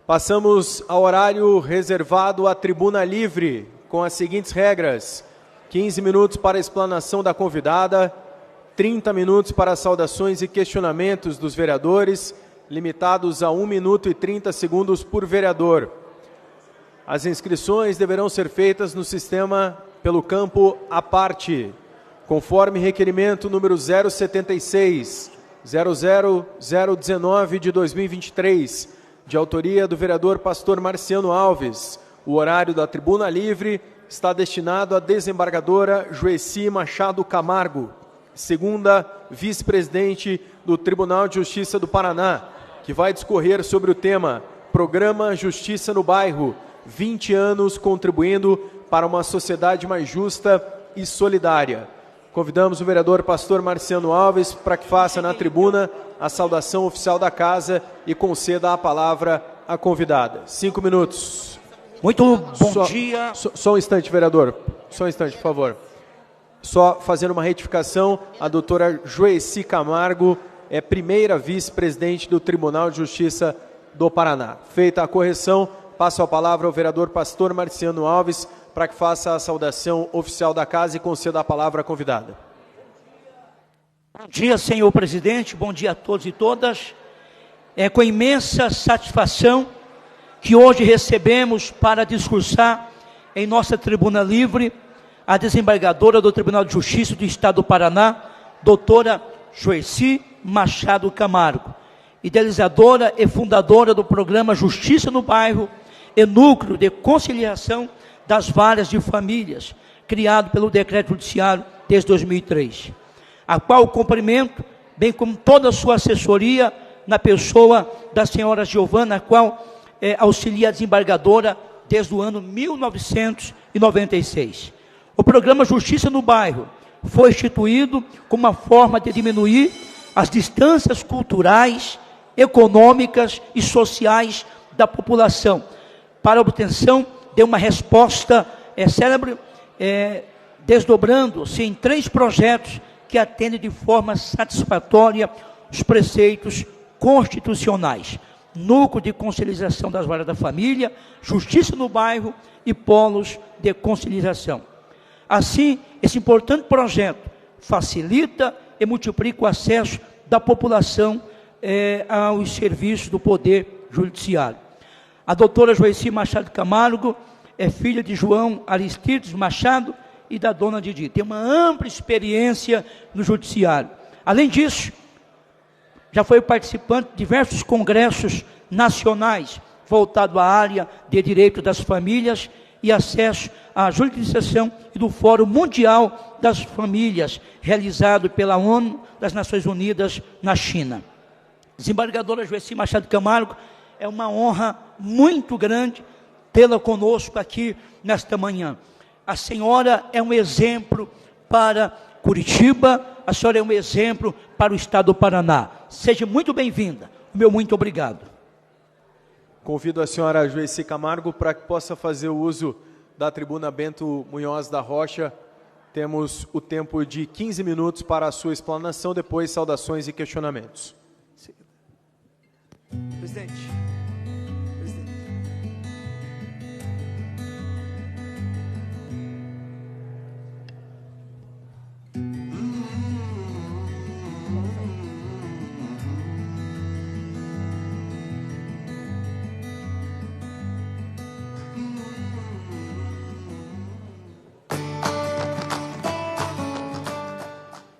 Passamos ao horário reservado à tribuna livre, com as seguintes regras: 15 minutos para a explanação da convidada, 30 minutos para as saudações e questionamentos dos vereadores, limitados a 1 minuto e 30 segundos por vereador. As inscrições deverão ser feitas no sistema pelo campo à parte, conforme requerimento número 076-00019 de 2023, de autoria do vereador Pastor Marciano Alves. O horário da tribuna livre está destinado à desembargadora Joeci Machado Camargo, segunda vice-presidente do Tribunal de Justiça do Paraná, que vai discorrer sobre o tema Programa Justiça no Bairro, 20 anos contribuindo para uma sociedade mais justa e solidária. Convidamos o vereador Pastor Marciano Alves para que faça na tribuna a saudação oficial da casa e conceda a palavra à convidada. 5 minutos. Muito bom dia. Só um instante, vereador. Só um instante, por favor. Só fazendo uma retificação, a doutora Joeci Camargo é primeira vice-presidente do Tribunal de Justiça do Paraná. Feita a correção, passo a palavra ao vereador Pastor Marciano Alves para que faça a saudação oficial da casa e conceda a palavra à convidada. Bom dia, senhor presidente, bom dia a todos e todas. É com imensa satisfação que hoje recebemos para discursar em nossa tribuna livre a desembargadora do Tribunal de Justiça do Estado do Paraná, doutora Joeci Machado Camargo, idealizadora e fundadora do programa Justiça no Bairro e Núcleo de Conciliação das Varas de Famílias, criado pelo Decreto Judiciário desde 2003, a qual cumprimento, bem como toda a sua assessoria, na pessoa da senhora Giovana, a qual auxilia a desembargadora desde o ano 1996. O programa Justiça no Bairro foi instituído como uma forma de diminuir as distâncias culturais, econômicas e sociais da população, para a obtenção de uma resposta célebre, desdobrando-se em 3 projetos que atendem de forma satisfatória os preceitos constitucionais: Núcleo de Conciliação das Varas da Família, Justiça no Bairro e Polos de Conciliação. Assim, esse importante projeto facilita e multiplica o acesso da população aos serviços do Poder Judiciário. A doutora Joeci Machado Camargo é filha de João Aristides Machado e da dona Didi. Tem uma ampla experiência no Judiciário. Além disso, já foi participante de diversos congressos nacionais voltados à área de direito das famílias e acesso à jurisdição e do Fórum Mundial das Famílias, realizado pela ONU das Nações Unidas na China. Desembargadora Joeci Machado Camargo, é uma honra muito grande tê-la conosco aqui nesta manhã. A senhora é um exemplo para Curitiba, a senhora é um exemplo para o Estado do Paraná. Seja muito bem-vinda. Meu muito obrigado. Convido a senhora Joeci Camargo para que possa fazer o uso da tribuna Bento Munhoz da Rocha. Temos o tempo de 15 minutos para a sua explanação, depois saudações e questionamentos. Presidente.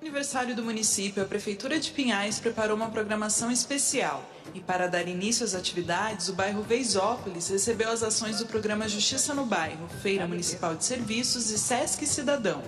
Aniversário do município, a Prefeitura de Pinhais preparou uma programação especial e, para dar início às atividades, o bairro Veisópolis recebeu as ações do programa Justiça no Bairro, Feira Municipal de Serviços e Sesc Cidadão.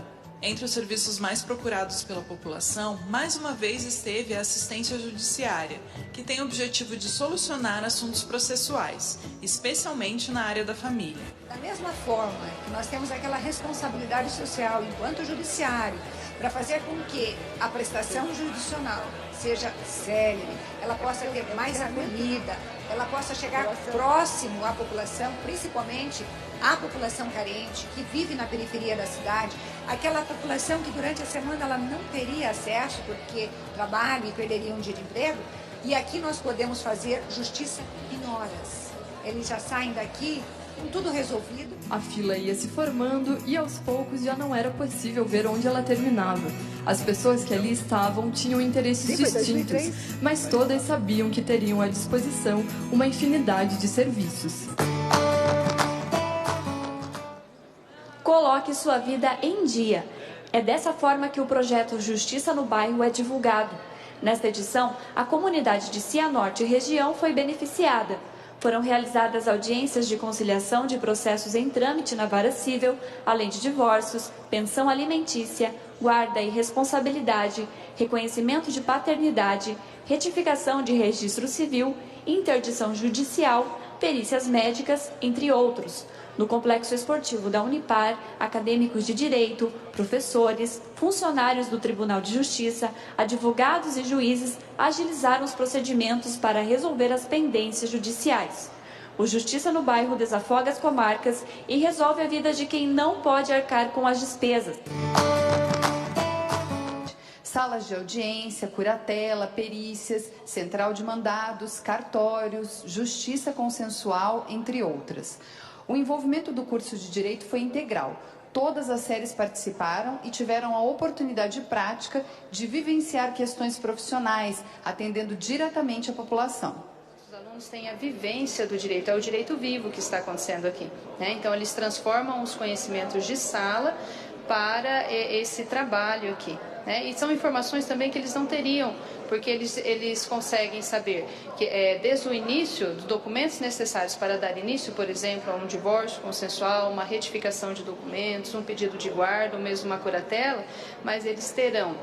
Entre os serviços mais procurados pela população, mais uma vez esteve a assistência judiciária, que tem o objetivo de solucionar assuntos processuais, especialmente na área da família. Da mesma forma que nós temos aquela responsabilidade social enquanto judiciário, para fazer com que a prestação jurisdicional seja célere, ela possa ter mais acolhida, ela possa chegar próximo à população, principalmente à população carente, que vive na periferia da cidade, aquela população que durante a semana ela não teria acesso porque trabalha e perderia um dia de emprego, e aqui nós podemos fazer justiça em horas. eles já saem daqui com tudo resolvido. A fila ia se formando e aos poucos já não era possível ver onde ela terminava. As pessoas que ali estavam tinham interesses distintos, mas todas sabiam que teriam à disposição uma infinidade de serviços. Coloque sua vida em dia. É dessa forma que o projeto Justiça no Bairro é divulgado. Nesta edição, a comunidade de Cianorte e região foi beneficiada. Foram realizadas audiências de conciliação de processos em trâmite na vara civil, além de divórcios, pensão alimentícia, guarda e responsabilidade, reconhecimento de paternidade, retificação de registro civil, interdição judicial, perícias médicas, entre outros. No complexo esportivo da Unipar, acadêmicos de direito, professores, funcionários do Tribunal de Justiça, advogados e juízes agilizaram os procedimentos para resolver as pendências judiciais. O Justiça no Bairro desafoga as comarcas e resolve a vida de quem não pode arcar com as despesas. Salas de audiência, curatela, perícias, central de mandados, cartórios, justiça consensual, entre outras. O envolvimento do curso de Direito foi integral. Todas as séries participaram e tiveram a oportunidade prática de vivenciar questões profissionais, atendendo diretamente a população. Os alunos têm a vivência do direito, é o direito vivo que está acontecendo aqui, né? Então, eles transformam os conhecimentos de sala para esse trabalho aqui, né? E são informações também que eles não teriam, porque eles conseguem saber que desde o início dos documentos necessários para dar início, por exemplo, a um divórcio consensual, uma retificação de documentos, um pedido de guarda, ou mesmo uma curatela, mas eles terão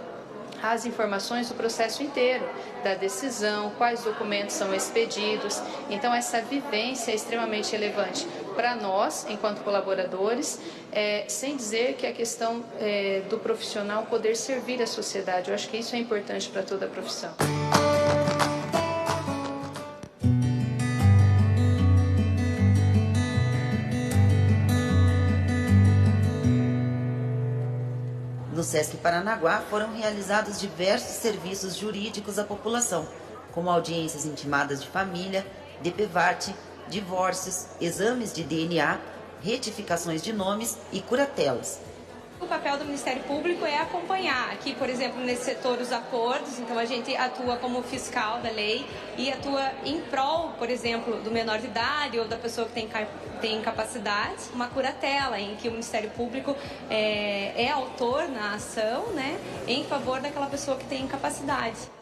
as informações do processo inteiro, da decisão, quais documentos são expedidos. Então, essa vivência é extremamente relevante para nós, enquanto colaboradores, sem dizer que a questão do profissional poder servir a sociedade. Eu acho que isso é importante para toda a profissão. No Sesc Paranaguá foram realizados diversos serviços jurídicos à população, como audiências intimadas de família, DPVAT, divórcios, exames de DNA, retificações de nomes e curatelas. O papel do Ministério Público é acompanhar. Aqui, por exemplo, nesse setor, os acordos. Então, a gente atua como fiscal da lei e atua em prol, por exemplo, do menor de idade ou da pessoa que tem incapacidade. Uma curatela, em que o Ministério Público é autor na ação, né, em favor daquela pessoa que tem incapacidade.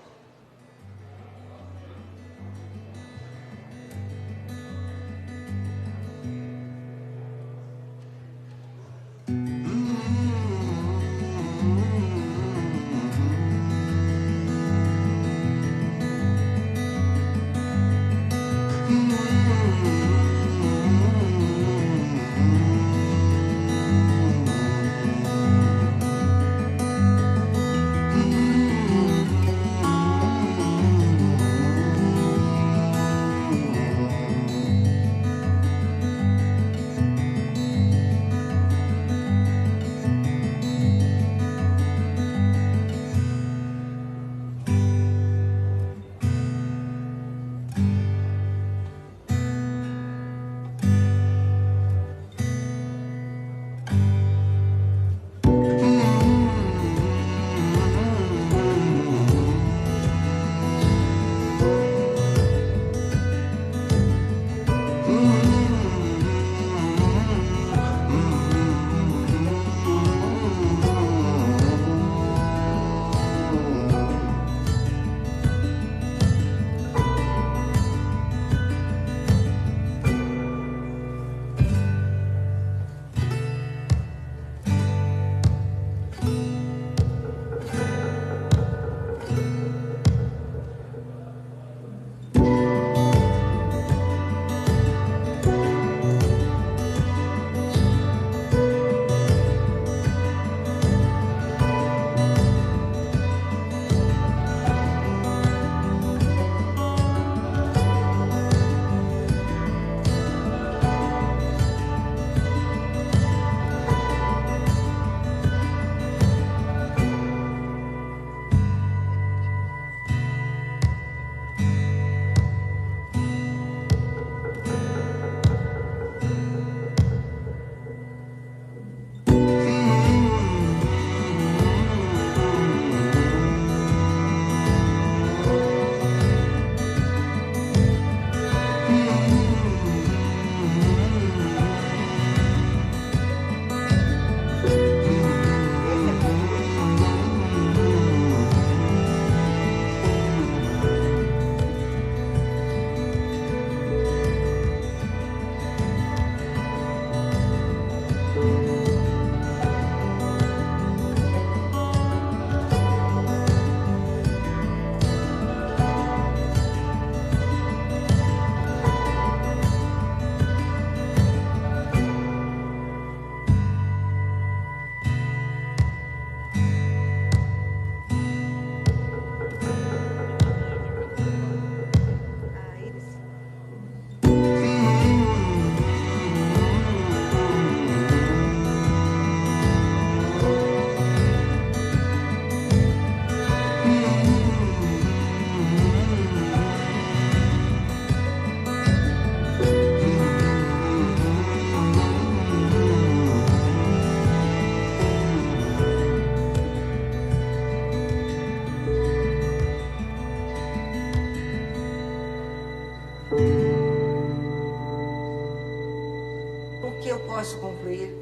o que eu posso concluir?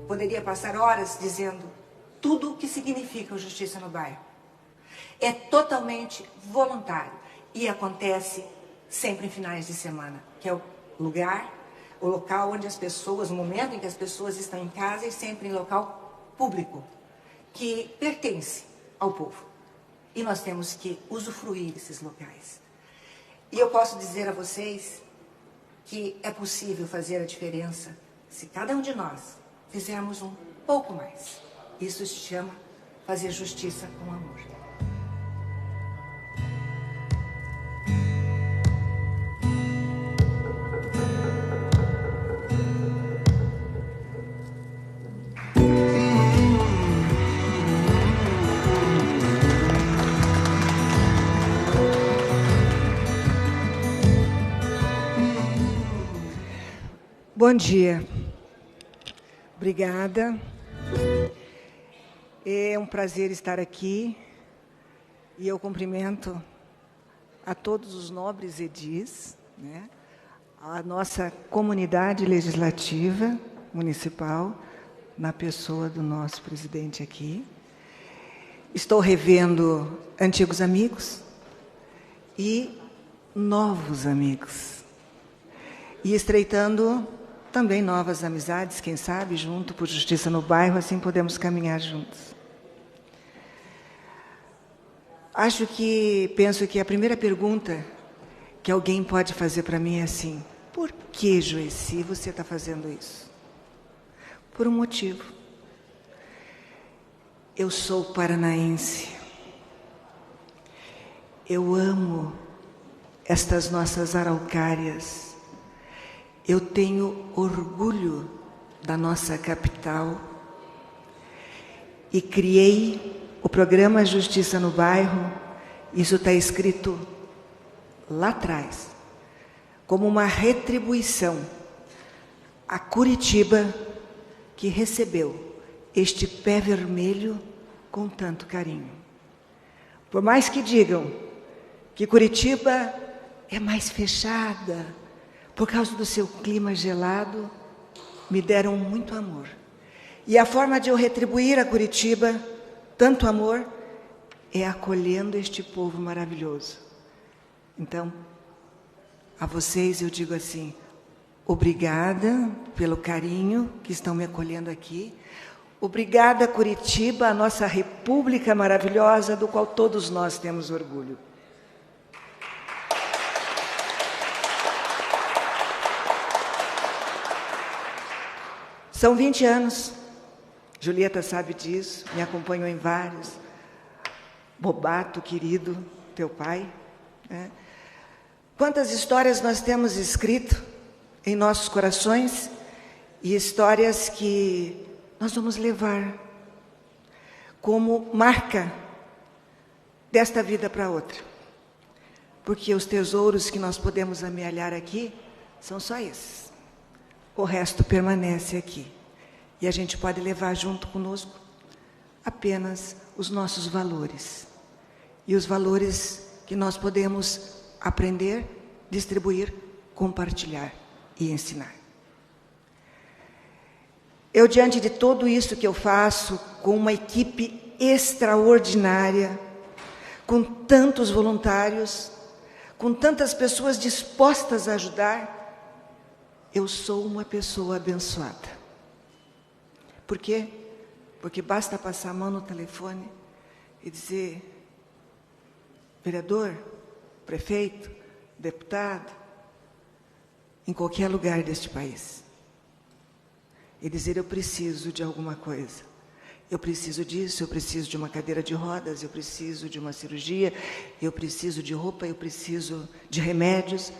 Poderia passar horas dizendo tudo o que significa o Justiça no Bairro. É totalmente voluntário e acontece sempre em finais de semana, que é o local onde as pessoas, o momento em que as pessoas estão em casa, e sempre em local público, que pertence ao povo. E nós temos que usufruir desses locais. E eu posso dizer a vocês que é possível fazer a diferença se cada um de nós fizermos um pouco mais. Isso se chama fazer justiça com amor. Bom dia. Obrigada. É um prazer estar aqui e eu cumprimento a todos os nobres edis, né, a nossa comunidade legislativa municipal, na pessoa do nosso presidente aqui. Estou revendo antigos amigos e novos amigos e estreitando também novas amizades, quem sabe, junto por Justiça no Bairro, assim podemos caminhar juntos. Penso que a primeira pergunta que alguém pode fazer para mim é assim: por que, Joeci, você está fazendo isso? Por um motivo. Eu sou paranaense. Eu amo estas nossas araucárias. Eu tenho orgulho da nossa capital e criei o programa Justiça no Bairro, isso está escrito lá atrás, como uma retribuição a Curitiba, que recebeu este pé vermelho com tanto carinho. Por mais que digam que Curitiba é mais fechada, por causa do seu clima gelado, me deram muito amor. E a forma de eu retribuir a Curitiba tanto amor é acolhendo este povo maravilhoso. Então, a vocês eu digo assim: obrigada pelo carinho que estão me acolhendo aqui. Obrigada, Curitiba, a nossa república maravilhosa, do qual todos nós temos orgulho. São 20 anos, Julieta sabe disso, me acompanhou em vários. Bobato, querido, teu pai, né? Quantas histórias nós temos escrito em nossos corações e histórias que nós vamos levar como marca desta vida para outra. Porque os tesouros que nós podemos amealhar aqui são só esses. O resto permanece aqui. E a gente pode levar junto conosco apenas os nossos valores. E os valores que nós podemos aprender, distribuir, compartilhar e ensinar. Eu, diante de tudo isso que eu faço, com uma equipe extraordinária, com tantos voluntários, com tantas pessoas dispostas a ajudar, eu sou uma pessoa abençoada. Por quê? Porque basta passar a mão no telefone e dizer: vereador, prefeito, deputado, em qualquer lugar deste país, e dizer: eu preciso de alguma coisa. Eu preciso disso, eu preciso de uma cadeira de rodas, eu preciso de uma cirurgia, eu preciso de roupa, eu preciso de remédios.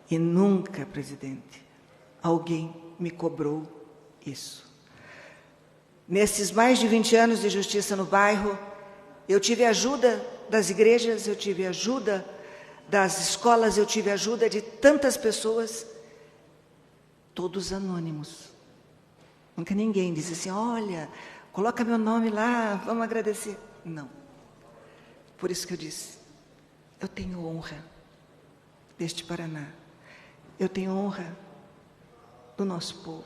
E nunca, presidente, alguém me cobrou isso. Nesses mais de 20 anos de Justiça no Bairro, eu tive ajuda das igrejas, eu tive ajuda das escolas, eu tive ajuda de tantas pessoas, todos anônimos. Nunca ninguém disse assim: olha, coloca meu nome lá, vamos agradecer. Não. Por isso que eu disse: eu tenho honra deste Paraná. Eu tenho honra do nosso povo,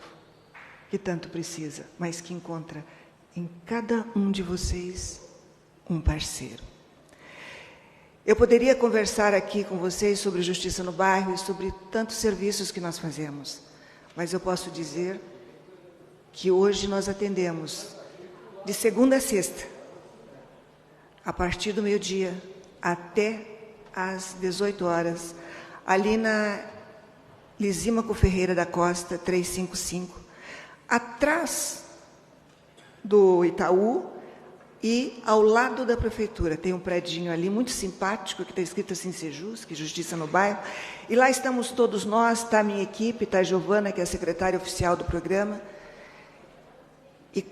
que tanto precisa, mas que encontra em cada um de vocês um parceiro. Eu poderia conversar aqui com vocês sobre justiça no bairro e sobre tantos serviços que nós fazemos, mas eu posso dizer que hoje nós atendemos de segunda a sexta, a partir do meio-dia até às 18 horas, ali na Lisímaco Ferreira da Costa, 355, atrás do Itaú e ao lado da prefeitura. Tem um predinho ali muito simpático, que está escrito assim, Sejus, que Justiça no Bairro, e lá estamos todos nós, está a minha equipe, está a Giovana, que é a secretária oficial do programa, e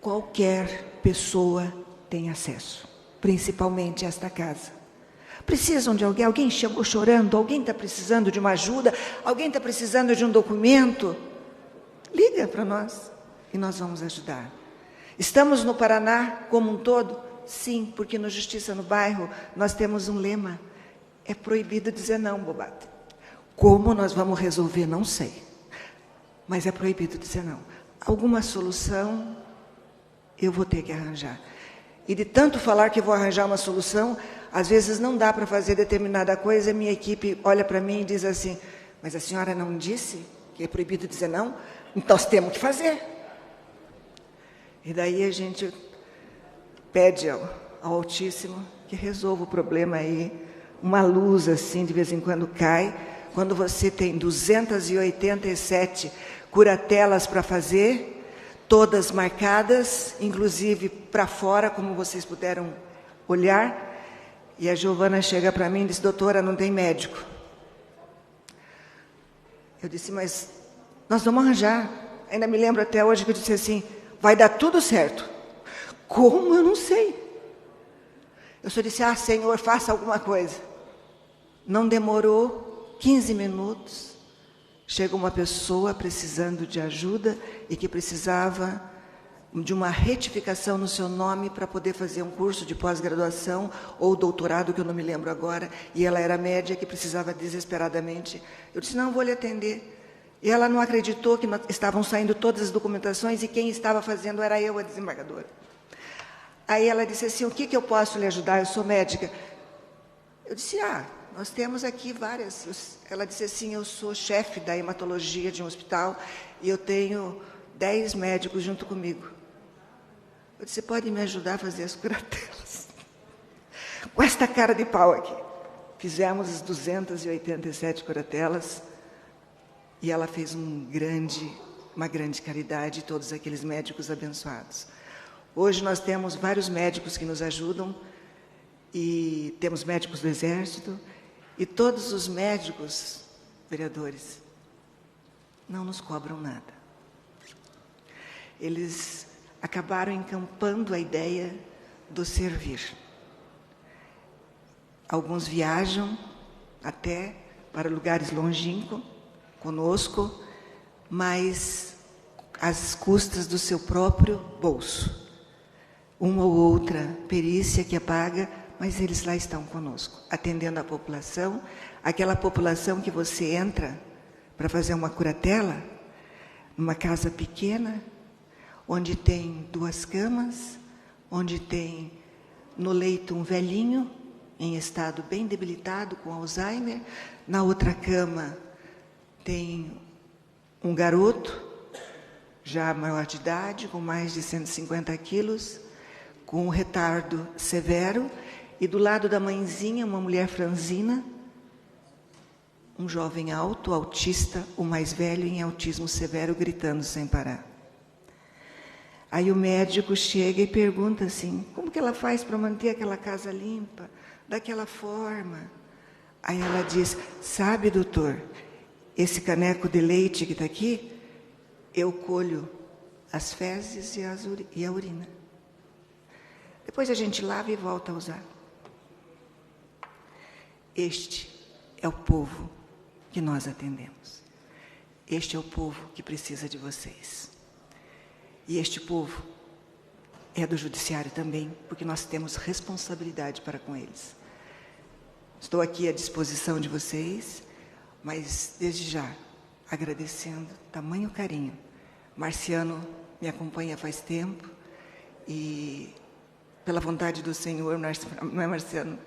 qualquer pessoa tem acesso, principalmente a esta casa. Precisam de alguém? Alguém chegou chorando? Alguém está precisando de uma ajuda? Alguém está precisando de um documento? Liga para nós e nós vamos ajudar. Estamos no Paraná como um todo? Sim, porque no Justiça no Bairro nós temos um lema. É proibido dizer não, bobata. Como nós vamos resolver, não sei. Mas é proibido dizer não. Alguma solução eu vou ter que arranjar. E de tanto falar que vou arranjar uma solução, às vezes não dá para fazer determinada coisa, a minha equipe olha para mim e diz assim, mas a senhora não disse que é proibido dizer não? Então nós temos que fazer. E daí a gente pede ao Altíssimo que resolva o problema aí. Uma luz assim de vez em quando cai, quando você tem 287 curatelas para fazer, todas marcadas, inclusive para fora, como vocês puderam olhar. E a Giovana chega para mim e diz, doutora, não tem médico. Eu disse, mas nós vamos arranjar. Ainda me lembro até hoje que eu disse assim, vai dar tudo certo. Como? Eu não sei. Eu só disse, Senhor, faça alguma coisa. Não demorou 15 minutos. Chega uma pessoa precisando de ajuda e que precisava de uma retificação no seu nome para poder fazer um curso de pós-graduação ou doutorado, que eu não me lembro agora, e ela era média que precisava desesperadamente. Eu disse, não, vou lhe atender. E ela não acreditou que estavam saindo todas as documentações e quem estava fazendo era eu, a desembargadora. Aí ela disse assim, o que eu posso lhe ajudar? Eu sou médica. Eu disse, nós temos aqui várias. Ela disse assim, eu sou chefe da hematologia de um hospital e eu tenho 10 médicos junto comigo. Eu disse, você pode me ajudar a fazer as curatelas? Com esta cara de pau aqui. Fizemos as 287 curatelas e ela fez uma grande caridade a todos aqueles médicos abençoados. Hoje nós temos vários médicos que nos ajudam e temos médicos do Exército e todos os médicos, vereadores, não nos cobram nada. Eles acabaram encampando a ideia do servir. Alguns viajam até para lugares longínquos conosco, mas às custas do seu próprio bolso. Uma ou outra perícia que paga, mas eles lá estão conosco, atendendo a população, aquela população que você entra para fazer uma curatela, numa casa pequena, onde tem 2 camas, onde tem no leito um velhinho, em estado bem debilitado, com Alzheimer, na outra cama tem um garoto, já maior de idade, com mais de 150 quilos, com um retardo severo, e do lado da mãezinha, uma mulher franzina, um jovem alto, autista, o mais velho em autismo severo, gritando sem parar. Aí o médico chega e pergunta assim, como que ela faz para manter aquela casa limpa, daquela forma? Aí ela diz, sabe, doutor, esse caneco de leite que está aqui, eu colho as fezes e a urina. Depois a gente lava e volta a usar. Este é o povo que nós atendemos. Este é o povo que precisa de vocês. E este povo é do judiciário também, porque nós temos responsabilidade para com eles. Estou aqui à disposição de vocês, mas desde já agradecendo tamanho carinho. Marciano me acompanha faz tempo e, pela vontade do Senhor, não é, Marciano?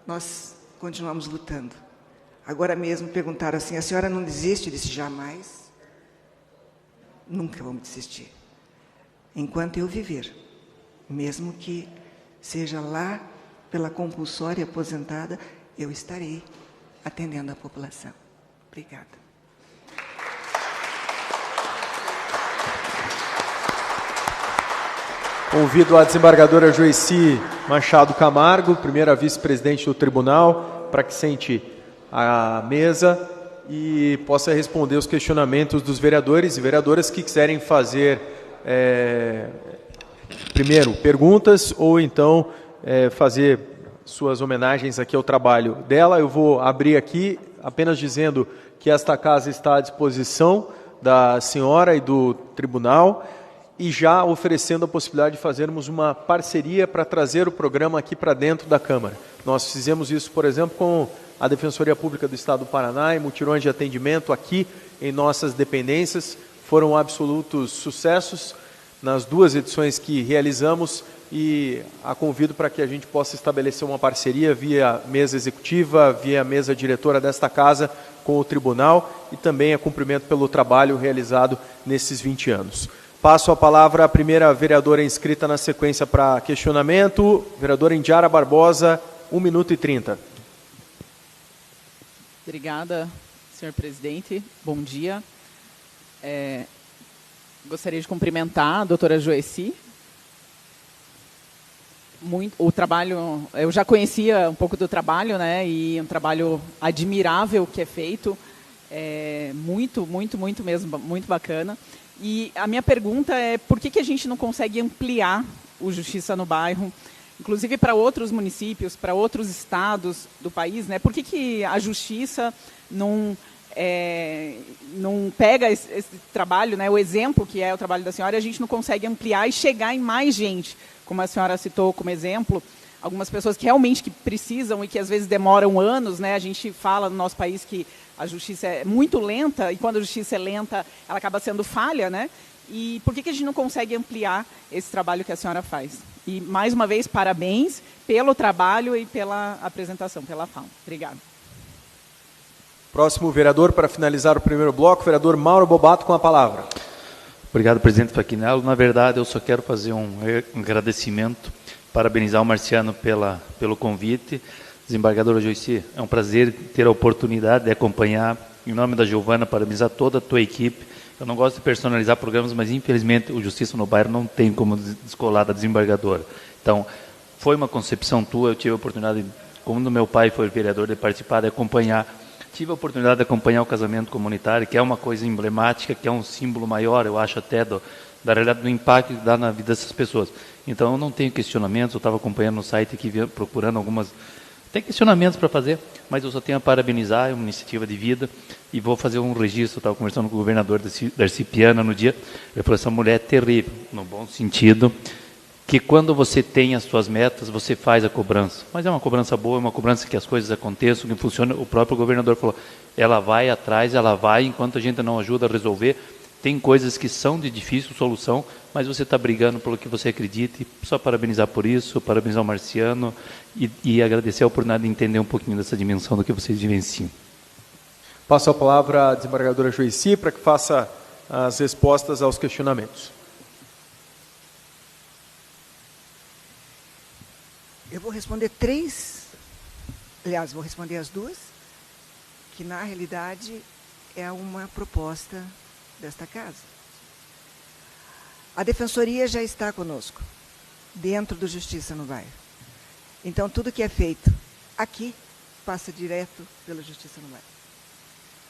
Nós continuamos lutando. Agora mesmo perguntaram assim, a senhora não desiste? Eu disse, jamais. Nunca vamos desistir. Enquanto eu viver, mesmo que seja lá pela compulsória aposentada, eu estarei atendendo a população. Obrigada. Convido a desembargadora Joici Machado Camargo, primeira vice-presidente do tribunal, para que sente à mesa e possa responder os questionamentos dos vereadores e vereadoras que quiserem fazer, primeiro, perguntas ou então fazer suas homenagens aqui ao trabalho dela. Eu vou abrir aqui apenas dizendo que esta casa está à disposição da senhora e do tribunal e já oferecendo a possibilidade de fazermos uma parceria para trazer o programa aqui para dentro da Câmara. Nós fizemos isso, por exemplo, com a Defensoria Pública do Estado do Paraná e mutirões de atendimento aqui em nossas dependências. Foram absolutos sucessos nas 2 edições que realizamos e a convido para que a gente possa estabelecer uma parceria via mesa executiva, via mesa diretora desta casa com o tribunal e também a cumprimento pelo trabalho realizado nesses 20 anos. Passo a palavra à primeira vereadora inscrita na sequência para questionamento, vereadora Indiara Barbosa, 1 minuto e 30. Obrigada, senhor presidente. Bom dia. Gostaria de cumprimentar a doutora Joici. O trabalho, eu já conhecia um pouco do trabalho, né? E um trabalho admirável que é feito, muito mesmo, muito bacana. E a minha pergunta é por que a gente não consegue ampliar o Justiça no Bairro, inclusive para outros municípios, para outros estados do país, né? Por que a Justiça não pega esse trabalho, né? O exemplo que é o trabalho da senhora, a gente não consegue ampliar e chegar em mais gente, como a senhora citou como exemplo, algumas pessoas que realmente precisam e que às vezes demoram anos, né? A gente fala no nosso país que a justiça é muito lenta e quando a justiça é lenta, ela acaba sendo falha, né? E por que a gente não consegue ampliar esse trabalho que a senhora faz? E, mais uma vez, parabéns pelo trabalho e pela apresentação, pela fala. Obrigada. Próximo vereador, para finalizar o primeiro bloco, vereador Mauro Bobato com a palavra. Obrigado, presidente Faquinello. Na verdade, eu só quero fazer um agradecimento, parabenizar o Marciano pelo convite. Desembargadora Joici, é um prazer ter a oportunidade de acompanhar, em nome da Giovana, parabenizar toda a tua equipe. Eu não gosto de personalizar programas, mas infelizmente o Justiça no Bairro não tem como descolar da desembargadora. Então, foi uma concepção tua, eu tive a oportunidade, como meu pai foi vereador, de participar, de acompanhar. Tive a oportunidade de acompanhar o casamento comunitário, que é uma coisa emblemática, que é um símbolo maior, eu acho até, da realidade do impacto que dá na vida dessas pessoas. Então, eu não tenho questionamentos, eu estava acompanhando no site aqui, procurando algumas... Tem questionamentos para fazer, mas eu só tenho a parabenizar, é uma iniciativa de vida, e vou fazer um registro, eu estava conversando com o governador Darcy Piana no dia, ele falou, essa mulher é terrível, no bom sentido, que quando você tem as suas metas, você faz a cobrança. Mas é uma cobrança boa, é uma cobrança que as coisas aconteçam, que funciona. O próprio governador falou, ela vai atrás, ela vai, enquanto a gente não ajuda a resolver, tem coisas que são de difícil solução, mas você está brigando pelo que você acredita, e só parabenizar por isso, parabenizar o Marciano e agradecer a oportunidade de entender um pouquinho dessa dimensão do que vocês vivenciam. Passo a palavra à desembargadora Joici para que faça as respostas aos questionamentos. Eu vou responder 3, aliás, vou responder as 2, que na realidade é uma proposta desta casa. A Defensoria já está conosco, dentro do Justiça no Bairro. Então, tudo que é feito aqui passa direto pela Justiça no Bairro.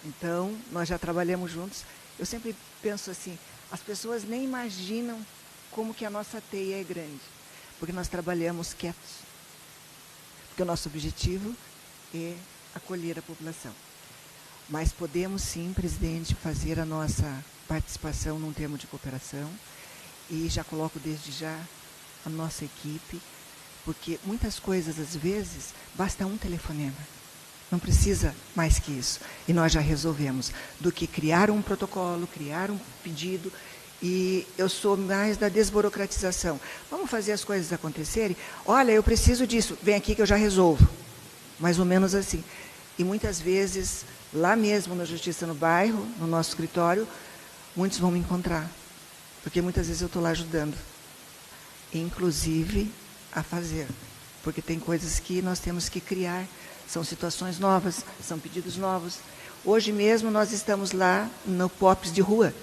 Então, nós já trabalhamos juntos. Eu sempre penso assim, as pessoas nem imaginam como que a nossa teia é grande, porque nós trabalhamos quietos. Porque o nosso objetivo é acolher a população. Mas podemos sim, presidente, fazer a nossa participação num termo de cooperação e já coloco desde já a nossa equipe, porque muitas coisas, às vezes, basta um telefonema, Não precisa mais que isso. E nós já resolvemos. Do que criar um protocolo, criar um pedido. E eu sou mais da desburocratização. Vamos fazer as coisas acontecerem? Olha, eu preciso disso. Vem aqui que eu já resolvo. Mais ou menos assim. E muitas vezes, lá mesmo na Justiça no Bairro, no nosso escritório, muitos vão me encontrar. Porque muitas vezes eu estou lá ajudando. Inclusive a fazer. Porque tem coisas que nós temos que criar. São situações novas, são pedidos novos. Hoje mesmo nós estamos lá no POPs de rua.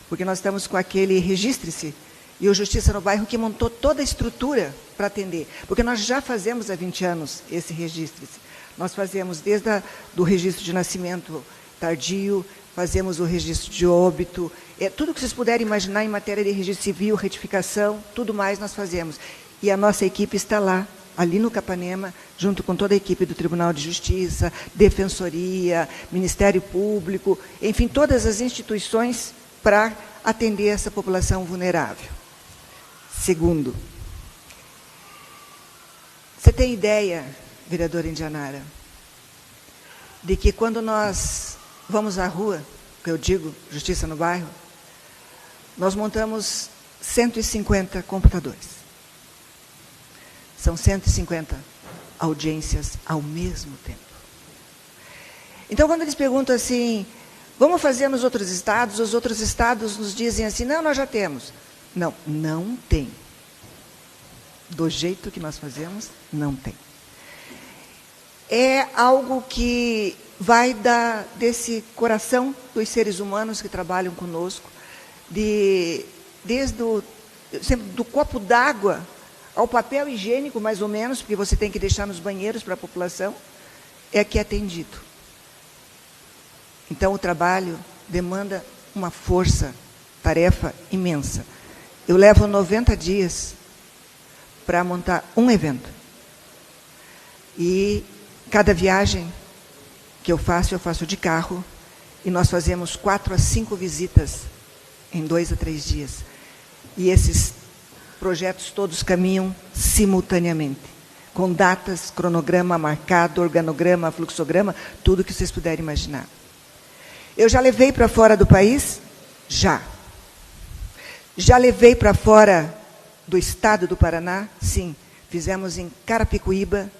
Porque nós estamos com aquele Registre-se e o Justiça no Bairro que montou toda a estrutura para atender. Porque nós já fazemos há 20 anos esse Registre-se. Nós fazemos desde do registro de nascimento tardio, fazemos o registro de óbito, tudo que vocês puderem imaginar em matéria de registro civil, retificação, tudo mais nós fazemos. E a nossa equipe está lá, ali no Capanema, junto com toda a equipe do Tribunal de Justiça, Defensoria, Ministério Público, enfim, todas as instituições para atender essa população vulnerável. Segundo, você tem ideia, vereadora Indianara, de que quando nós vamos à rua, que eu digo, Justiça no Bairro, nós montamos 150 computadores. São 150 audiências ao mesmo tempo. Então, quando eles perguntam assim, vamos fazer nos outros estados, os outros estados nos dizem assim, não, nós já temos. Não, não tem. Do jeito que nós fazemos, não tem. É algo que vai desse coração dos seres humanos que trabalham conosco, desde do copo d'água ao papel higiênico, mais ou menos, porque você tem que deixar nos banheiros para a população, é que é atendido. Então, o trabalho demanda uma força-tarefa imensa. Eu levo 90 dias para montar um evento. E cada viagem que eu faço de carro, e nós fazemos 4 a 5 visitas em 2 a 3 dias. E esses projetos todos caminham simultaneamente, com datas, cronograma marcado, organograma, fluxograma, tudo que vocês puderem imaginar. Eu já levei para fora do país? Já. Já levei para fora do estado do Paraná? Sim. Fizemos em Carapicuíba,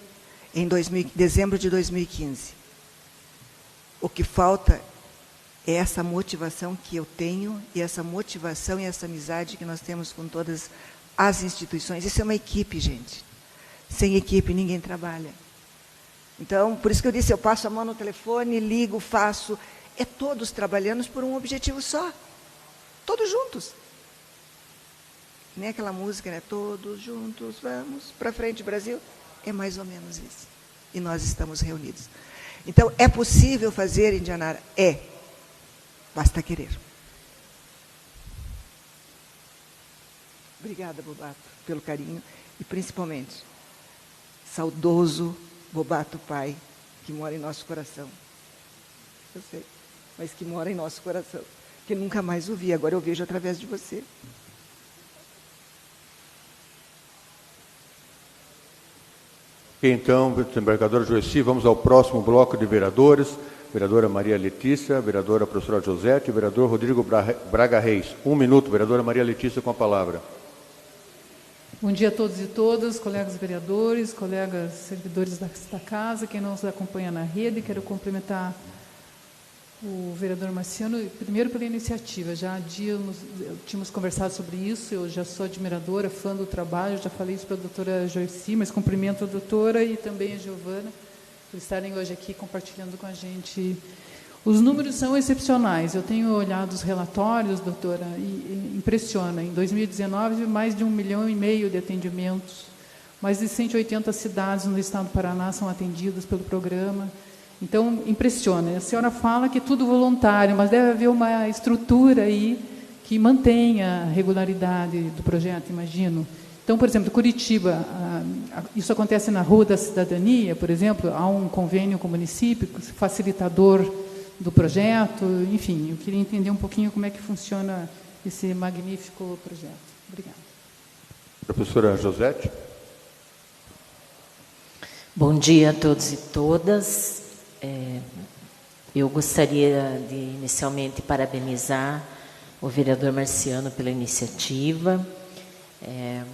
em dezembro de 2015. O que falta é essa motivação que eu tenho, e essa motivação e essa amizade que nós temos com todas as instituições. Isso é uma equipe, gente. Sem equipe, ninguém trabalha. Então, por isso que eu disse, eu passo a mão no telefone, ligo, faço. É todos trabalhando por um objetivo só. Todos juntos. Nem aquela música, né? Todos juntos, vamos para frente, Brasil. É mais ou menos isso. E nós estamos reunidos. Então, é possível fazer, Indianara? É. Basta querer. Obrigada, Bobato, pelo carinho. E, principalmente, saudoso Bobato pai, que mora em nosso coração. Eu sei, mas que mora em nosso coração. Que nunca mais o vi, agora eu vejo através de você. Então, desembargadora Joyci, vamos ao próximo bloco de vereadores. Vereadora Maria Letícia, vereadora professora Josete, vereador Rodrigo Braga Reis. 1 minuto, vereadora Maria Letícia, com a palavra. Bom dia a todos e todas, colegas vereadores, colegas servidores da casa, quem nos acompanha na rede. Quero cumprimentar o vereador Marciano, primeiro pela iniciativa. Já há dias tínhamos conversado sobre isso, eu já sou admiradora, fã do trabalho, já falei isso para a doutora Joyci, mas cumprimento a doutora e também a Giovana por estarem hoje aqui compartilhando com a gente. Os números são excepcionais. Eu tenho olhado os relatórios, doutora, e impressiona. Em 2019, mais de 1,5 milhão de atendimentos. Mais de 180 cidades no estado do Paraná são atendidas pelo programa. Então, impressiona. A senhora fala que é tudo voluntário, mas deve haver uma estrutura aí que mantenha a regularidade do projeto, imagino. Então, por exemplo, Curitiba, isso acontece na Rua da Cidadania, por exemplo, há um convênio com o município, facilitador do projeto, enfim, eu queria entender um pouquinho como é que funciona esse magnífico projeto. Obrigada. Professora Josete. Bom dia a todos e todas. Eu gostaria de, inicialmente, parabenizar o vereador Marciano pela iniciativa.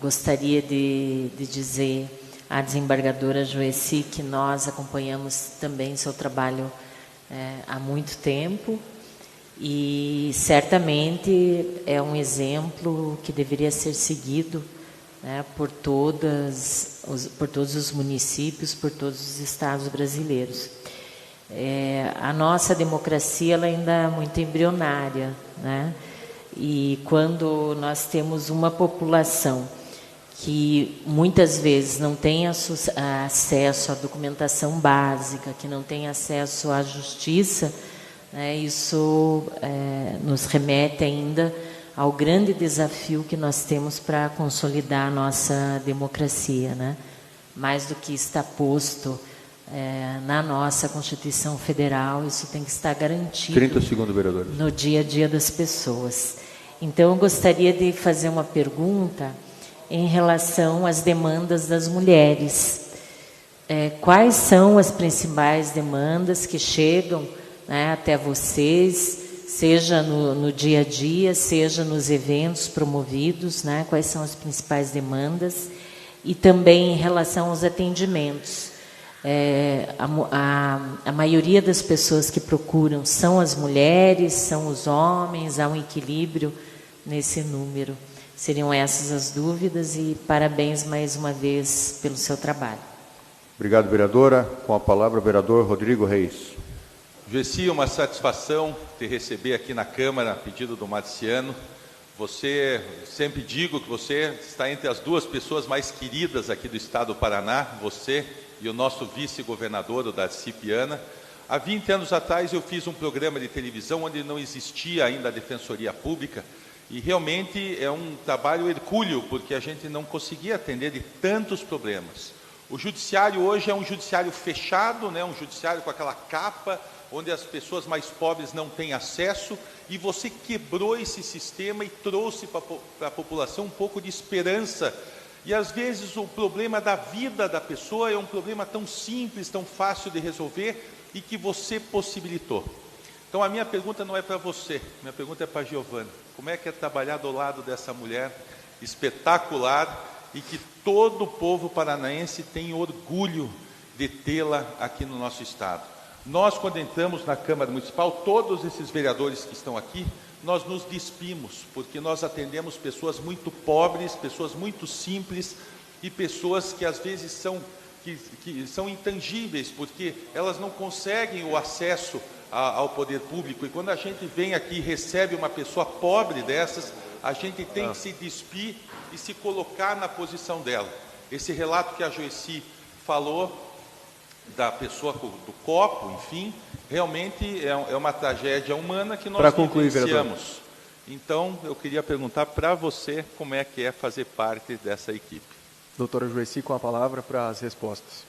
Gostaria de dizer à desembargadora Joeci que nós acompanhamos também seu trabalho há muito tempo e, certamente, é um exemplo que deveria ser seguido, né, por todos os municípios, por todos os estados brasileiros. A nossa democracia ela ainda é muito embrionária, né? E quando nós temos uma população que muitas vezes não tem acesso à documentação básica, que não tem acesso à justiça, né, isso nos remete ainda ao grande desafio que nós temos para consolidar a nossa democracia, né? Mais do que está posto na nossa Constituição Federal, isso tem que estar garantido 30 segundos, vereador. No dia a dia das pessoas. Então, eu gostaria de fazer uma pergunta em relação às demandas das mulheres. Quais são as principais demandas que chegam, né, até vocês, seja no dia a dia, seja nos eventos promovidos, né? Quais são as principais demandas? E também em relação aos atendimentos. A maioria das pessoas que procuram são as mulheres, são os homens, há um equilíbrio nesse número. Seriam essas as dúvidas e parabéns mais uma vez pelo seu trabalho. Obrigado, vereadora. Com a palavra, o vereador Rodrigo Reis. Joeci, uma satisfação te receber aqui na Câmara, a pedido do Marciano. Você, sempre digo que você está entre as duas pessoas mais queridas aqui do estado do Paraná, você e o nosso vice-governador, o Darcy Piana. Há 20 anos atrás eu fiz um programa de televisão onde não existia ainda a Defensoria Pública e realmente é um trabalho hercúleo, porque a gente não conseguia atender de tantos problemas. O judiciário hoje é um judiciário fechado, né? Um judiciário com aquela capa, onde as pessoas mais pobres não têm acesso, e você quebrou esse sistema e trouxe para a população um pouco de esperança. E às vezes o problema da vida da pessoa é um problema tão simples, tão fácil de resolver, e que você possibilitou. Então a minha pergunta não é para você, minha pergunta é para a Giovana. Como é que é trabalhar do lado dessa mulher espetacular e que todo o povo paranaense tem orgulho de tê-la aqui no nosso estado? Nós, quando entramos na Câmara Municipal, todos esses vereadores que estão aqui, nós nos despimos, porque nós atendemos pessoas muito pobres, pessoas muito simples e pessoas que às vezes que são intangíveis, porque elas não conseguem o acesso ao poder público. E quando a gente vem aqui e recebe uma pessoa pobre dessas, a gente tem que se despir e se colocar na posição dela. Esse relato que a Joeci falou, da pessoa do copo, enfim, realmente é uma tragédia humana que nós vivenciamos. Então, eu queria perguntar para você como é que é fazer parte dessa equipe. Doutora Joeci, com a palavra para as respostas.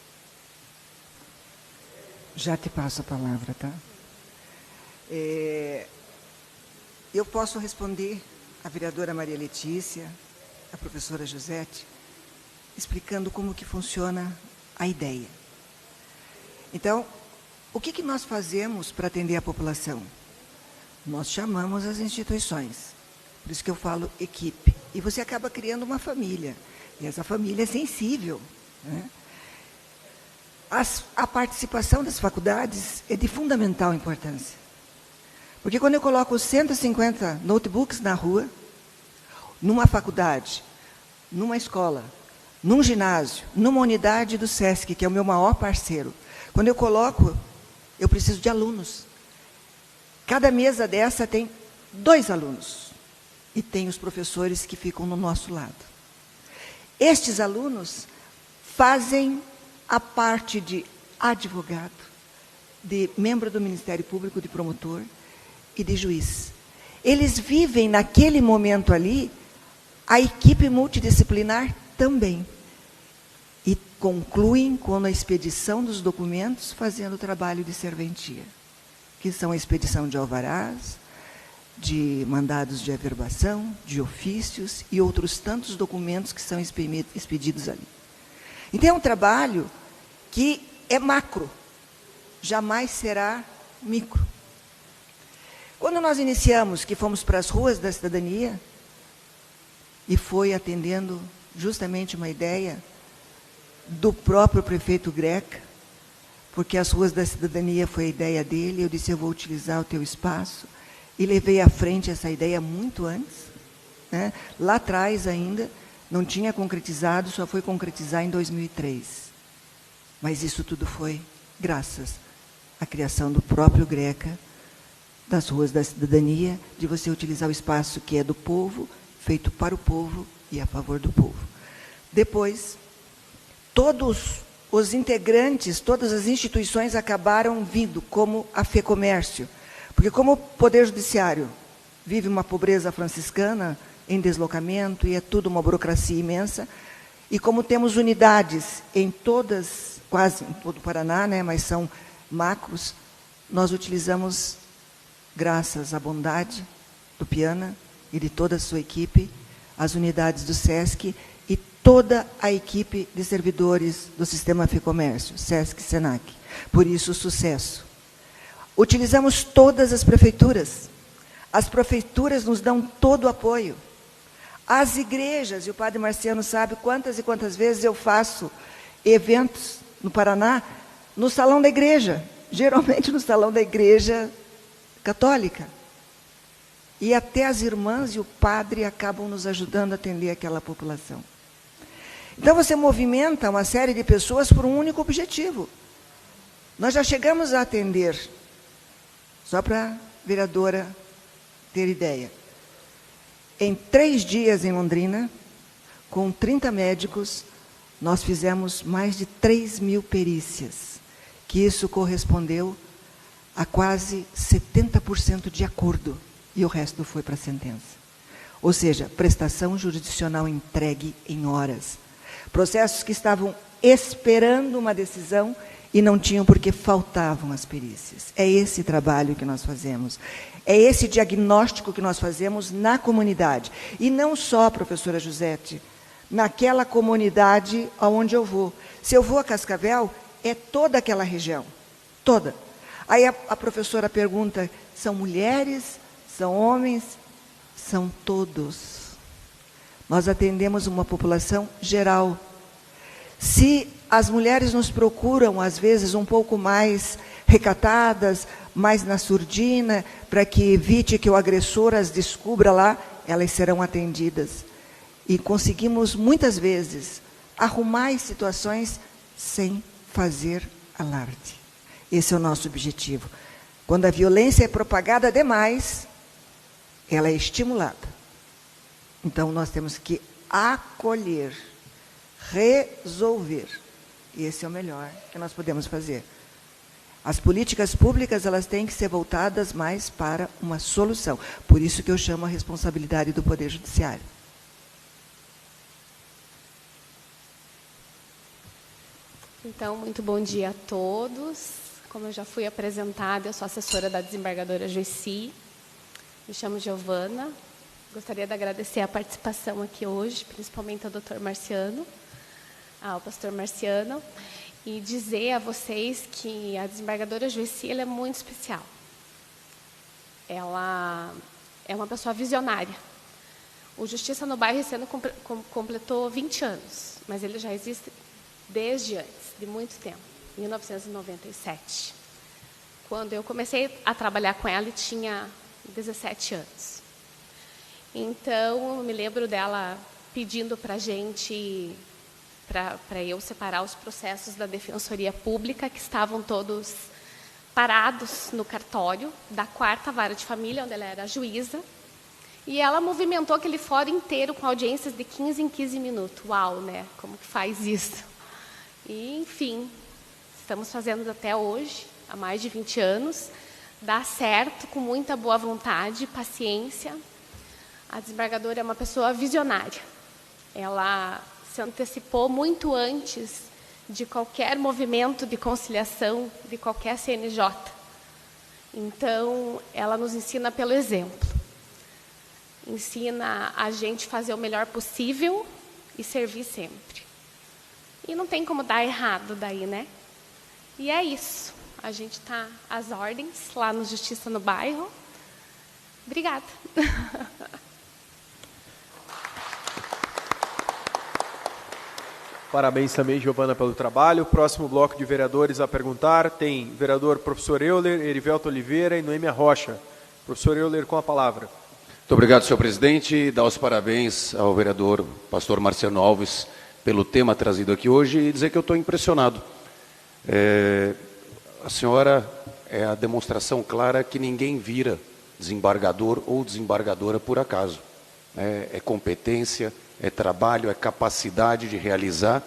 Já te passo a palavra, tá? Eu posso responder à vereadora Maria Letícia, à professora Josete, explicando como que funciona a ideia. Então, o que nós fazemos para atender a população? Nós chamamos as instituições, por isso que eu falo equipe. E você acaba criando uma família, e essa família é sensível, né? A participação das faculdades é de fundamental importância. Porque quando eu coloco 150 notebooks na rua, numa faculdade, numa escola, num ginásio, numa unidade do SESC, que é o meu maior parceiro, quando eu coloco, eu preciso de alunos. Cada mesa dessa tem 2 alunos. E tem os professores que ficam no nosso lado. Estes alunos fazem a parte de advogado, de membro do Ministério Público, de promotor e de juiz. Eles vivem naquele momento ali a equipe multidisciplinar também. E concluem com a expedição dos documentos, fazendo o trabalho de serventia, que são a expedição de alvarás, de mandados de averbação, de ofícios e outros tantos documentos que são expedidos ali. Então, é um trabalho que é macro. jamais será micro. Quando nós iniciamos, que fomos para as ruas da cidadania, e foi atendendo justamente uma ideia do próprio prefeito Greca, porque as ruas da cidadania foi a ideia dele, eu disse, eu vou utilizar o teu espaço, e levei à frente essa ideia muito antes, né? Lá atrás ainda, não tinha concretizado, só foi concretizar em 2003. Mas isso tudo foi graças à criação do próprio Greca, das ruas da cidadania, de você utilizar o espaço que é do povo, feito para o povo e a favor do povo. Depois, todos os integrantes, todas as instituições acabaram vindo, como a FEComércio, porque como o Poder Judiciário vive uma pobreza franciscana, em deslocamento, e é tudo uma burocracia imensa, e como temos unidades em todas, quase em todo o Paraná, né, mas são macros, nós utilizamos, graças à bondade do Piana e de toda a sua equipe, as unidades do SESC e toda a equipe de servidores do Sistema FEComércio, SESC e SENAC. Por isso, o sucesso. Utilizamos todas as prefeituras. As prefeituras nos dão todo o apoio. As igrejas, e o padre Marciano sabe quantas e quantas vezes eu faço eventos no Paraná, no salão da igreja, geralmente no salão da igreja católica. E até as irmãs e o padre acabam nos ajudando a atender aquela população. Então você movimenta uma série de pessoas por um único objetivo. Nós já chegamos a atender, só para a vereadora ter ideia, em 3 dias em Londrina, com 30 médicos, nós fizemos mais de 3.000 perícias, que isso correspondeu a quase 70% de acordo, e o resto foi para a sentença. Ou seja, prestação jurisdicional entregue em horas. Processos que estavam esperando uma decisão e não tinham porque faltavam as perícias. É esse trabalho que nós fazemos. É esse diagnóstico que nós fazemos na comunidade. E não só, professora Josete, naquela comunidade aonde eu vou. Se eu vou a Cascavel, é toda aquela região. Toda. Aí a professora pergunta, são mulheres, são homens? São todos. Nós atendemos uma população geral. Se as mulheres nos procuram, às vezes, um pouco mais recatadas, mais na surdina, para que evite que o agressor as descubra lá, elas serão atendidas. E conseguimos, muitas vezes, arrumar as situações sem fazer alarde. Esse é o nosso objetivo. Quando a violência é propagada demais, ela é estimulada. Então, nós temos que acolher, resolver. E esse é o melhor que nós podemos fazer. As políticas públicas, elas têm que ser voltadas mais para uma solução. Por isso que eu chamo a responsabilidade do Poder Judiciário. Então, muito bom dia a todos. Como eu já fui apresentada, eu sou assessora da desembargadora Joyci. Me chamo Giovana. Gostaria de agradecer a participação aqui hoje, principalmente ao Dr. Marciano, ao pastor Marciano, e dizer a vocês que a desembargadora Joyci, ela é muito especial. Ela é uma pessoa visionária. O Justiça no Bairro esse ano completou 20 anos, mas ele já existe desde antes, de muito tempo, 1997. Quando eu comecei a trabalhar com ela, ele tinha 17 anos. Então, eu me lembro dela pedindo para a gente, para eu separar os processos da Defensoria Pública, que estavam todos parados no cartório da 4ª Vara de Família, onde ela era juíza, e ela movimentou aquele fórum inteiro com audiências de 15 em 15 minutos. Uau, né? Como que faz isso? E, enfim, estamos fazendo até hoje, há mais de 20 anos, dá certo, com muita boa vontade, paciência. A desembargadora é uma pessoa visionária. Ela se antecipou muito antes de qualquer movimento de conciliação, de qualquer CNJ. Então, ela nos ensina pelo exemplo. Ensina a gente fazer o melhor possível e servir sempre. E não tem como dar errado daí, né? E é isso. a gente está às ordens lá no Justiça no Bairro. Obrigada. Parabéns também, Giovana, pelo trabalho. Próximo bloco de vereadores a perguntar tem vereador professor Euler, Erivelto Oliveira e Noêmia Rocha. Professor Euler, com a palavra. Muito obrigado, senhor presidente. Dar os parabéns ao vereador pastor Marciano Alves pelo tema trazido aqui hoje e dizer que eu estou impressionado. A senhora é a demonstração clara que ninguém vira desembargador ou desembargadora por acaso. É competência, é trabalho, é capacidade de realizar.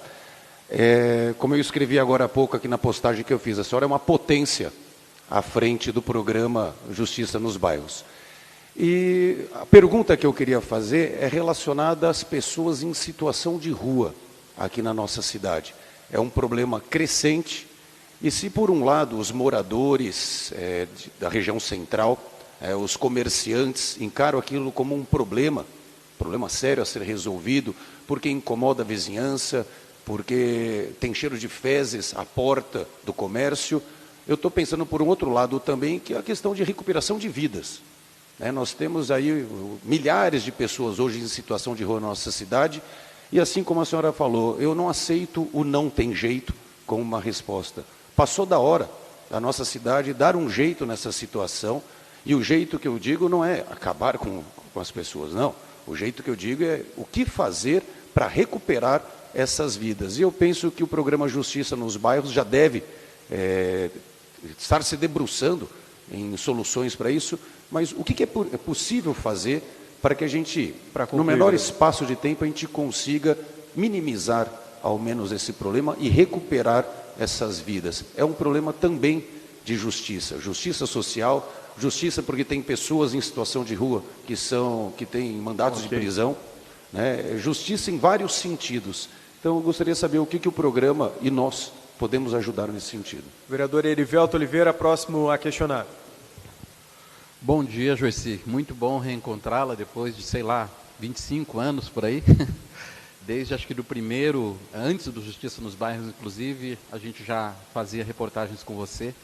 Como eu escrevi agora há pouco aqui na postagem que eu fiz, a senhora é uma potência à frente do programa Justiça nos Bairros. E a pergunta que eu queria fazer é relacionada às pessoas em situação de rua aqui na nossa cidade. É um problema crescente e se por um lado os moradores da região central, os comerciantes encaram aquilo como um problema sério a ser resolvido, porque incomoda a vizinhança, porque tem cheiro de fezes à porta do comércio, eu estou pensando por um outro lado também, que é a questão de recuperação de vidas. Nós temos aí milhares de pessoas hoje em situação de rua na nossa cidade, e assim como a senhora falou, eu não aceito o não tem jeito como uma resposta. Passou da hora da nossa cidade dar um jeito nessa situação, e o jeito que eu digo não é acabar com as pessoas, não. O jeito que eu digo é o que fazer para recuperar essas vidas. E eu penso que o programa Justiça nos Bairros já deve estar se debruçando em soluções para isso, mas o que é possível fazer para que a gente, no menor espaço de tempo, a gente consiga minimizar ao menos esse problema e recuperar essas vidas. É um problema também de justiça, justiça social, justiça porque tem pessoas em situação de rua que têm mandatos de prisão, justiça em vários sentidos. Então, eu gostaria de saber o que o programa e nós podemos ajudar nesse sentido. Vereador Erivelto Oliveira, próximo a questionar. Bom dia, Joyci. Muito bom reencontrá-la depois de, 25 anos por aí. Desde, acho que do primeiro, antes do Justiça nos Bairros, inclusive, a gente já fazia reportagens com você.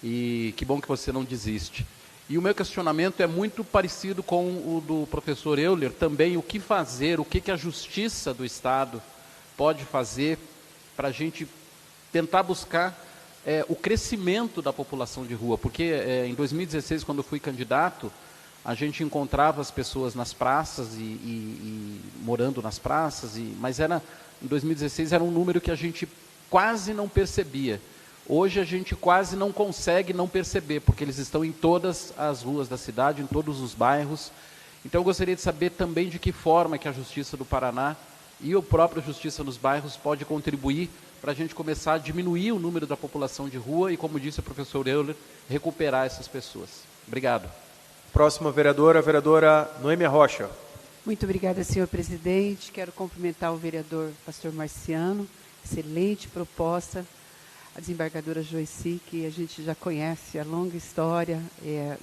E que bom que você não desiste. E o meu questionamento é muito parecido com o do professor Euler, também o que fazer, o que a Justiça do Estado pode fazer para a gente tentar buscar o crescimento da população de rua, porque em 2016, quando eu fui candidato, a gente encontrava as pessoas nas praças e morando nas praças, mas em 2016 era um número que a gente quase não percebia. Hoje a gente quase não consegue não perceber, porque eles estão em todas as ruas da cidade, em todos os bairros. Então eu gostaria de saber também de que forma que a Justiça do Paraná e o próprio Justiça nos Bairros pode contribuir para a gente começar a diminuir o número da população de rua e, como disse o professor Euler, recuperar essas pessoas. Obrigado. Próxima vereadora, a vereadora Noêmia Rocha. Muito obrigada, senhor presidente. Quero cumprimentar o vereador pastor Marciano. Excelente proposta. A desembargadora Joyci, que a gente já conhece a longa história.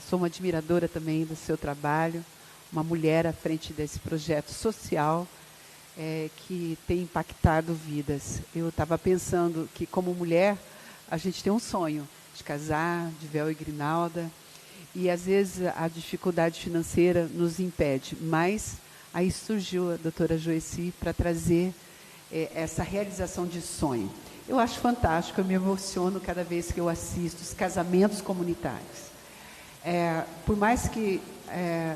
Sou uma admiradora também do seu trabalho. Uma mulher à frente desse projeto social que tem impactado vidas. Eu estava pensando que, como mulher, a gente tem um sonho de casar, de véu e grinalda, e às vezes a dificuldade financeira nos impede, mas aí surgiu a doutora Joyci para trazer essa realização de sonho. Eu acho fantástico, eu me emociono cada vez que eu assisto os casamentos comunitários. Por mais que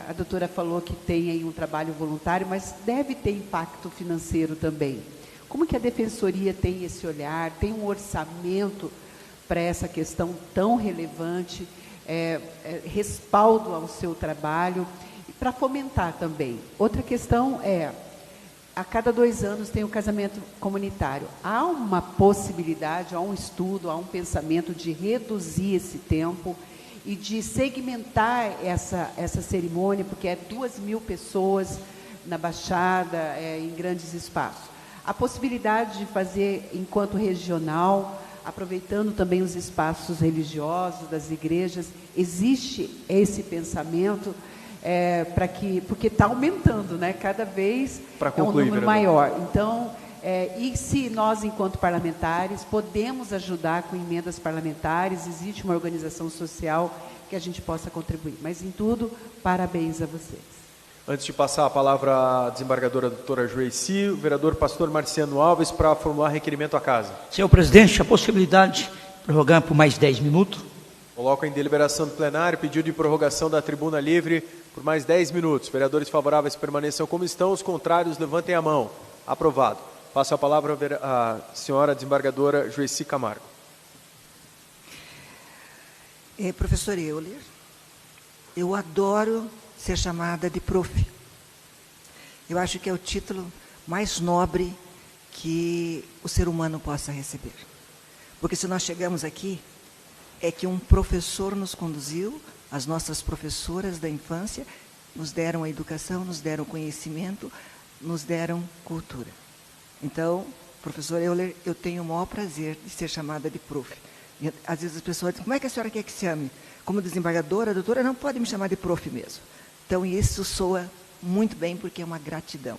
a doutora falou que tem aí um trabalho voluntário, mas deve ter impacto financeiro também. Como que a Defensoria tem esse olhar, tem um orçamento para essa questão tão relevante, respaldo ao seu trabalho, e para fomentar também. Outra questão a cada 2 anos tem o casamento comunitário. Há uma possibilidade, há um estudo, há um pensamento de reduzir esse tempo e de segmentar essa cerimônia, porque 2.000 pessoas na Baixada, em grandes espaços. A possibilidade de fazer enquanto regional, aproveitando também os espaços religiosos das igrejas, existe esse pensamento porque está aumentando, né? Cada vez é um número maior. Então, E se nós, enquanto parlamentares, podemos ajudar com emendas parlamentares, existe uma organização social que a gente possa contribuir. Mas, em tudo, parabéns a vocês. Antes de passar a palavra à desembargadora doutora Joici, o vereador pastor Marciano Alves para formular requerimento à casa. Senhor presidente, a possibilidade de prorrogar por mais 10 minutos. Coloco em deliberação do plenário pedido de prorrogação da tribuna livre por mais 10 minutos. Vereadores favoráveis permaneçam como estão, os contrários levantem a mão. Aprovado. Passo a palavra à senhora desembargadora Joici Camargo. Professor Euler, eu adoro ser chamada de prof. Eu acho que é o título mais nobre que o ser humano possa receber. Porque se nós chegamos aqui, é que um professor nos conduziu, as nossas professoras da infância nos deram a educação, nos deram conhecimento, nos deram cultura. Então, professor Euler, eu tenho o maior prazer de ser chamada de prof. E, às vezes as pessoas dizem, como é que a senhora quer que se chame? Como desembargadora, doutora, não pode me chamar de prof mesmo. Então, isso soa muito bem, porque é uma gratidão.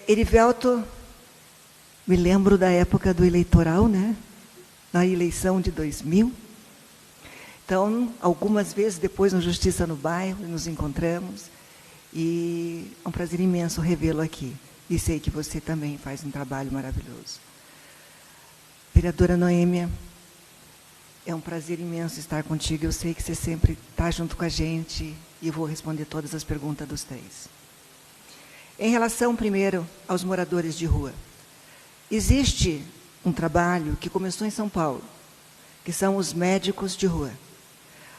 Erivelto, me lembro da época do eleitoral, né? Na eleição de 2000. Então, algumas vezes depois, no Justiça no Bairro, nos encontramos. E é um prazer imenso revê-lo aqui. E sei que você também faz um trabalho maravilhoso. Vereadora Noêmia, é um prazer imenso estar contigo. Eu sei que você sempre está junto com a gente e vou responder todas as perguntas dos três. Em relação, primeiro, aos moradores de rua. Existe um trabalho que começou em São Paulo, que são os médicos de rua.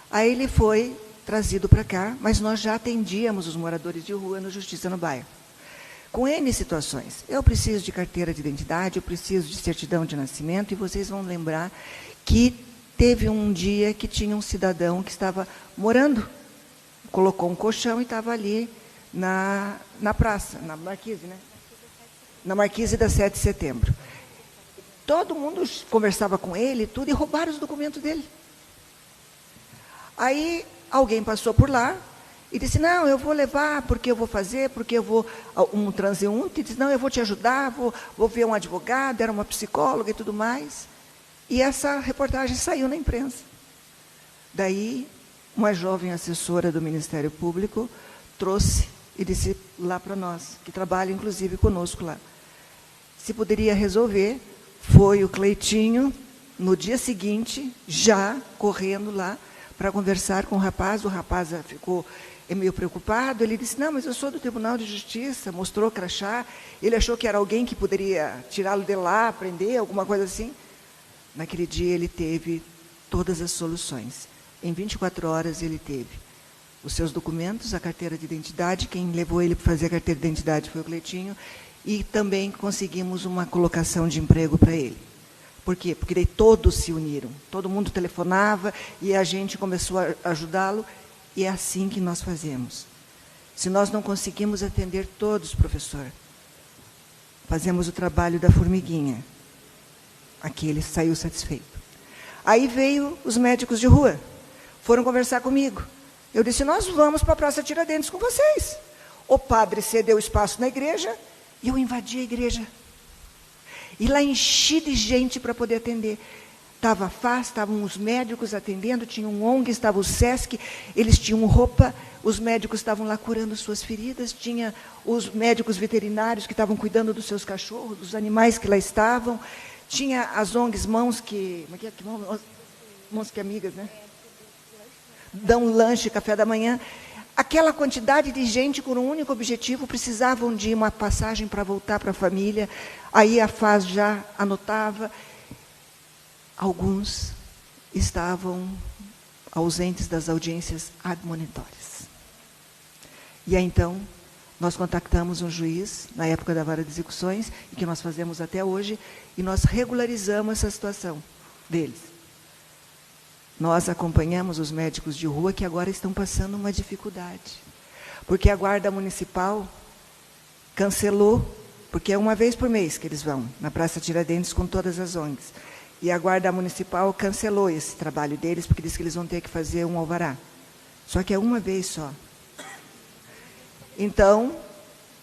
Aí ele foi trazido para cá, mas nós já atendíamos os moradores de rua no Justiça no Bairro. Com N situações. Eu preciso de carteira de identidade, eu preciso de certidão de nascimento, e vocês vão lembrar que teve um dia que tinha um cidadão que estava morando, colocou um colchão e estava ali na praça, na Marquise, né? Na Marquise da 7 de setembro. Todo mundo conversava com ele, tudo, e roubaram os documentos dele. Aí alguém passou por lá e disse, não, eu vou levar, porque eu vou fazer, porque eu vou... Um transeunte disse, não, eu vou te ajudar, vou ver um advogado, era uma psicóloga e tudo mais. E essa reportagem saiu na imprensa. Daí, uma jovem assessora do Ministério Público trouxe e disse lá para nós, que trabalha inclusive conosco lá, se poderia resolver. Foi o Cleitinho, no dia seguinte, já correndo lá para conversar com o rapaz ficou meio preocupado, ele disse, não, mas eu sou do Tribunal de Justiça, mostrou crachá, ele achou que era alguém que poderia tirá-lo de lá, prender, alguma coisa assim. Naquele dia ele teve todas as soluções. Em 24 horas ele teve os seus documentos, a carteira de identidade, quem levou ele para fazer a carteira de identidade foi o Cleitinho, e também conseguimos uma colocação de emprego para ele. Por quê? Porque daí todos se uniram, todo mundo telefonava e a gente começou a ajudá-lo, e é assim que nós fazemos. Se nós não conseguimos atender todos, professor, fazemos o trabalho da formiguinha. Aqui ele saiu satisfeito. Aí veio os médicos de rua, foram conversar comigo. Eu disse, nós vamos para a Praça Tiradentes com vocês. O padre cedeu espaço na igreja, e eu invadi a igreja. E lá enchi de gente para poder atender. Estava a FAS, estavam os médicos atendendo, tinha um ONG, estava o SESC, eles tinham roupa, os médicos estavam lá curando suas feridas, tinha os médicos veterinários que estavam cuidando dos seus cachorros, dos animais que lá estavam, tinha as ONGs Mãos que Amigas, né? Dão lanche, café da manhã. Aquela quantidade de gente com um único objetivo, precisavam de uma passagem para voltar para a família, aí a FAS já anotava. Alguns estavam ausentes das audiências admonitórias. E aí, então, nós contactamos um juiz, na época da vara de execuções, e que nós fazemos até hoje, e nós regularizamos essa situação deles. Nós acompanhamos os médicos de rua que agora estão passando uma dificuldade. Porque a Guarda Municipal cancelou, porque é uma vez por mês que eles vão na Praça Tiradentes com todas as ONGs. E a Guarda Municipal cancelou esse trabalho deles, porque disse que eles vão ter que fazer um alvará. Só que é uma vez só. Então,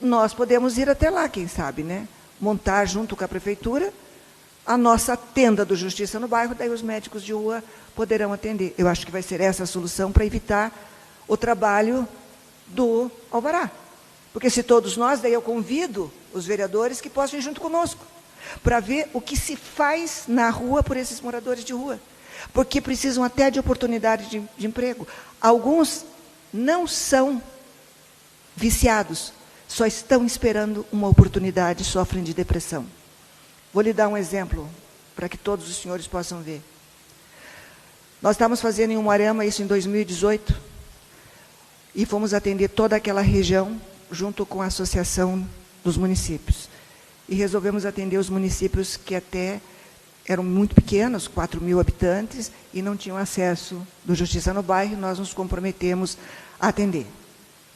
nós podemos ir até lá, quem sabe, né? Montar junto com a prefeitura a nossa tenda do Justiça no Bairro, daí os médicos de rua poderão atender. Eu acho que vai ser essa a solução para evitar o trabalho do alvará. Porque se todos nós, daí eu convido os vereadores que possam ir junto conosco, para ver o que se faz na rua por esses moradores de rua. Porque precisam até de oportunidade de emprego. Alguns não são viciados, só estão esperando uma oportunidade, sofrem de depressão. Vou lhe dar um exemplo, para que todos os senhores possam ver. Nós estávamos fazendo em Umuarama isso em 2018, e fomos atender toda aquela região, junto com a Associação dos Municípios. E resolvemos atender os municípios que até eram muito pequenos, 4.000 habitantes, e não tinham acesso do Justiça no Bairro, e nós nos comprometemos a atender.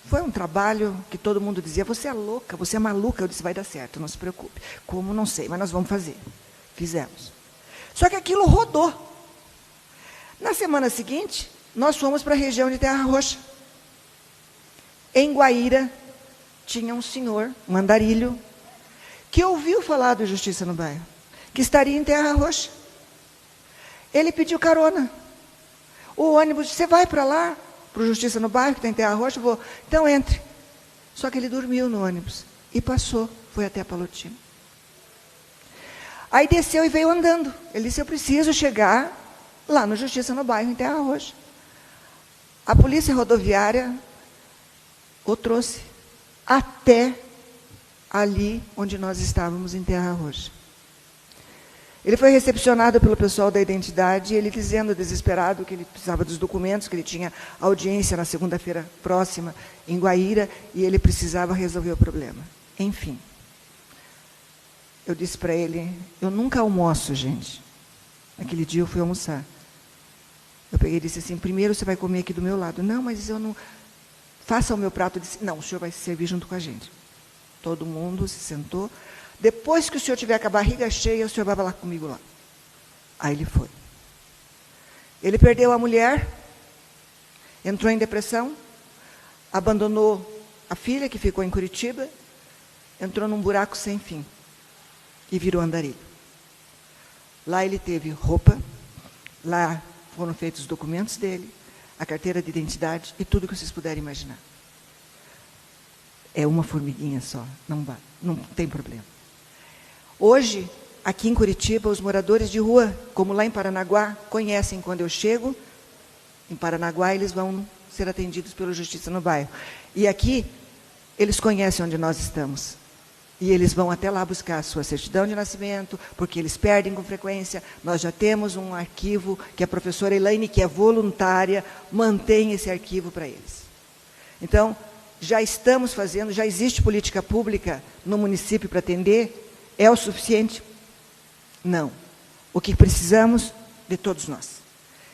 Foi um trabalho que todo mundo dizia, você é louca, você é maluca. Eu disse, vai dar certo, não se preocupe. Como, não sei, mas nós vamos fazer. Fizemos. Só que aquilo rodou. Na semana seguinte, nós fomos para a região de Terra Roxa. Em Guaíra, tinha um senhor, um andarilho, que ouviu falar do Justiça no Bairro, que estaria em Terra Roxa. Ele pediu carona. O ônibus, você vai para lá, para o Justiça no Bairro, que está em Terra Roxa? Vou. Então, entre. Só que ele dormiu no ônibus. E passou, foi até Palotina. Aí desceu e veio andando. Ele disse, eu preciso chegar lá no Justiça no Bairro, em Terra Roxa. A polícia rodoviária o trouxe até ali onde nós estávamos, em Terra Roxa. Ele foi recepcionado pelo pessoal da identidade, ele dizendo, desesperado, que ele precisava dos documentos, que ele tinha audiência na segunda-feira próxima, em Guaíra, e ele precisava resolver o problema. Enfim. Eu disse para ele, eu nunca almoço, gente. Naquele dia eu fui almoçar. Eu peguei e disse assim, primeiro você vai comer aqui do meu lado. Não, mas eu não... Faça o meu prato. Eu disse, não, o senhor vai se servir junto com a gente. Todo mundo se sentou. Depois que o senhor tiver com a barriga cheia, o senhor vai lá comigo lá. Aí ele foi. Ele perdeu a mulher, entrou em depressão, abandonou a filha, que ficou em Curitiba, entrou num buraco sem fim e virou andarilho. Lá ele teve roupa, lá foram feitos os documentos dele, a carteira de identidade e tudo que vocês puderem imaginar. É uma formiguinha só, não tem problema. Hoje, aqui em Curitiba, os moradores de rua, como lá em Paranaguá, conhecem quando eu chego. Em Paranaguá, eles vão ser atendidos pela Justiça no Bairro. E aqui, eles conhecem onde nós estamos. E eles vão até lá buscar a sua certidão de nascimento, porque eles perdem com frequência. Nós já temos um arquivo que a professora Elaine, que é voluntária, mantém esse arquivo para eles. Então, já estamos fazendo, já existe política pública no município para atender. É o suficiente? Não. O que precisamos de todos nós.